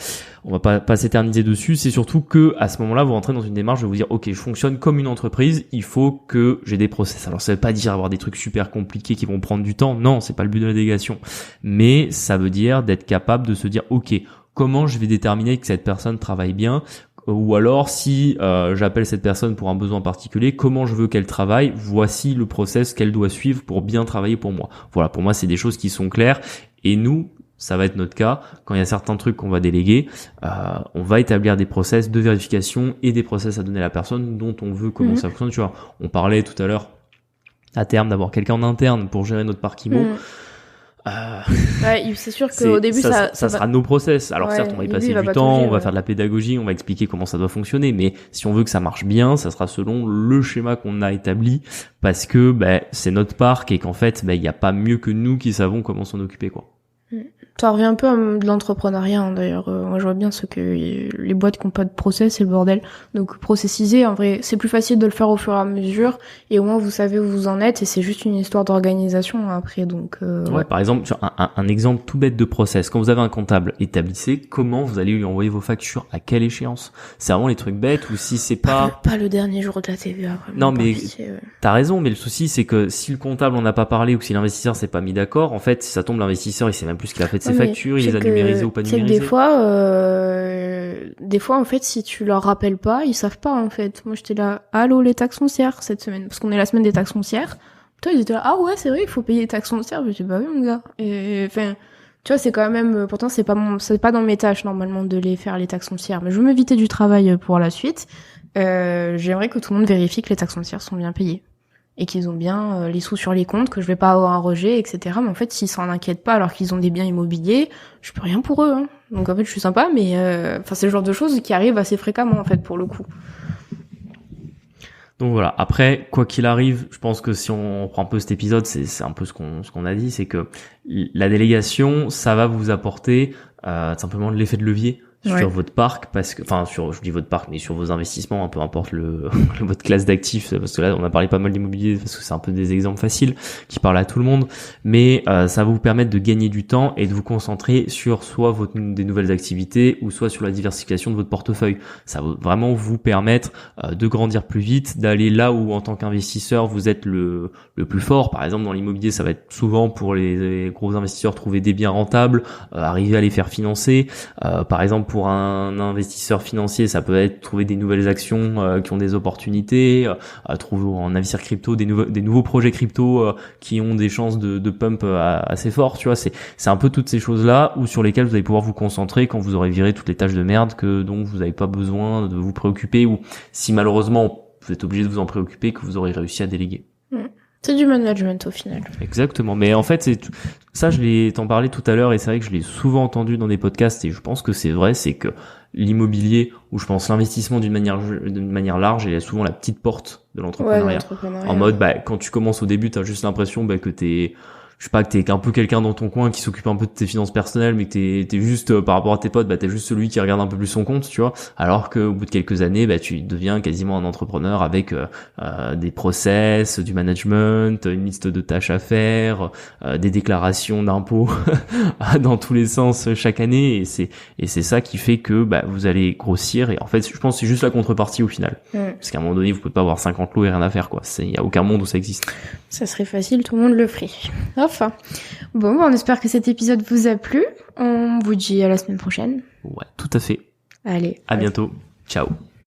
va pas s'éterniser dessus. C'est surtout que à ce moment-là, vous rentrez dans une démarche de vous dire, ok, je fonctionne comme une entreprise, il faut que j'ai des process. Alors ça veut pas dire avoir des trucs super compliqués qui vont prendre du temps, non, c'est pas le but de la délégation, mais ça veut dire d'être capable de se dire, ok, comment je vais déterminer que cette personne travaille bien, ou alors si j'appelle cette personne pour un besoin particulier, comment je veux qu'elle travaille, voici le process qu'elle doit suivre pour bien travailler pour moi. Voilà, pour moi c'est des choses qui sont claires, et nous, ça va être notre cas, quand il y a certains trucs qu'on va déléguer, on va établir des process de vérification et des process à donner à la personne dont on veut comment ça fonctionne. Tu vois, on parlait tout à l'heure à terme d'avoir quelqu'un en interne pour gérer notre parc immo. Ouais, c'est sûr qu'au début ça sera nos process. Alors certes, on va y passer du temps, on va faire de la pédagogie, on va expliquer comment ça doit fonctionner, mais si on veut que ça marche bien, ça sera selon le schéma qu'on a établi, parce que c'est notre parc et qu'en fait, il n'y a pas mieux que nous qui savons comment s'en occuper, quoi. Ça revient un peu à de l'entrepreneuriat, hein, d'ailleurs. Moi, je vois bien ce que les boîtes qui n'ont pas de process, c'est le bordel. Donc, processiser, en vrai, c'est plus facile de le faire au fur et à mesure. Et au moins, vous savez où vous en êtes. Et c'est juste une histoire d'organisation, après. Donc, ouais. Par exemple, un exemple tout bête de process. Quand vous avez un comptable, établissez comment vous allez lui envoyer vos factures, à quelle échéance. C'est vraiment les trucs bêtes, ou si c'est pas le dernier jour de la TVA. Non, mais t'as raison, mais le souci, c'est que si le comptable en a pas parlé, ou si l'investisseur s'est pas mis d'accord, en fait, si ça tombe, l'investisseur, il sait même plus ce qu'il a fait de ses factures, il les a numérisées ou pas numérisées. Des fois, en fait, si tu leur rappelles pas, ils savent pas, en fait. Moi, j'étais là, allô, les taxes foncières, cette semaine. Parce qu'on est la semaine des taxes foncières. Toi, ils étaient là, ah ouais, c'est vrai, il faut payer les taxes foncières. Je dis, bah oui, mon gars. Et, enfin, tu vois, c'est quand même, pourtant, c'est pas dans mes tâches, normalement, de les faire, les taxes foncières. Mais je veux m'éviter du travail pour la suite. J'aimerais que tout le monde vérifie que les taxes foncières sont bien payées. Et qu'ils ont bien les sous sur les comptes, que je vais pas avoir un rejet, etc. Mais en fait, s'ils s'en inquiètent pas alors qu'ils ont des biens immobiliers, je peux rien pour eux, hein. Donc en fait, je suis sympa, mais c'est le genre de choses qui arrivent assez fréquemment, en fait, pour le coup. Donc voilà. Après, quoi qu'il arrive, je pense que si on prend un peu cet épisode, c'est un peu ce qu'on a dit, c'est que la délégation, ça va vous apporter simplement de l'effet de levier sur votre parc, parce que, enfin, je dis votre parc, mais sur vos investissements, peu importe votre classe d'actifs, parce que là, on a parlé pas mal d'immobilier, parce que c'est un peu des exemples faciles, qui parlent à tout le monde, mais ça va vous permettre de gagner du temps et de vous concentrer sur soit des nouvelles activités, ou soit sur la diversification de votre portefeuille. Ça va vraiment vous permettre de grandir plus vite, d'aller là où, en tant qu'investisseur, vous êtes le plus fort. Par exemple, dans l'immobilier, ça va être souvent pour les gros investisseurs, trouver des biens rentables, arriver à les faire financer. Par exemple, pour un investisseur financier, ça peut être trouver des nouvelles actions qui ont des opportunités, trouver en investir crypto des nouveaux projets crypto qui ont des chances de pump assez fort, tu vois. C'est un peu toutes ces choses-là sur lesquelles vous allez pouvoir vous concentrer quand vous aurez viré toutes les tâches de merde dont vous n'avez pas besoin de vous préoccuper, ou si malheureusement vous êtes obligé de vous en préoccuper, que vous aurez réussi à déléguer. C'est du management au final. Exactement. Mais en fait, ça, t'en parlais tout à l'heure, et c'est vrai que je l'ai souvent entendu dans des podcasts, et je pense que c'est vrai, c'est que l'immobilier, ou je pense l'investissement d'une manière large, il y a souvent la petite porte de l'entrepreneuriat. En mode, quand tu commences au début, t'as juste l'impression que t'es un peu quelqu'un dans ton coin qui s'occupe un peu de tes finances personnelles, mais que t'es juste, par rapport à tes potes, t'es juste celui qui regarde un peu plus son compte, tu vois. Alors qu'au bout de quelques années, tu deviens quasiment un entrepreneur avec des process, du management, une liste de tâches à faire, des déclarations d'impôts dans tous les sens chaque année, et c'est ça qui fait que vous allez grossir. Et en fait, je pense que c'est juste la contrepartie au final. Parce qu'à un moment donné, vous pouvez pas avoir 50 lots et rien à faire, quoi. Il y a aucun monde où ça existe. Ça serait facile, tout le monde le ferait. Enfin. Bon, on espère que cet épisode vous a plu. On vous dit à la semaine prochaine. Ouais, tout à fait. Allez. À bientôt. Ciao.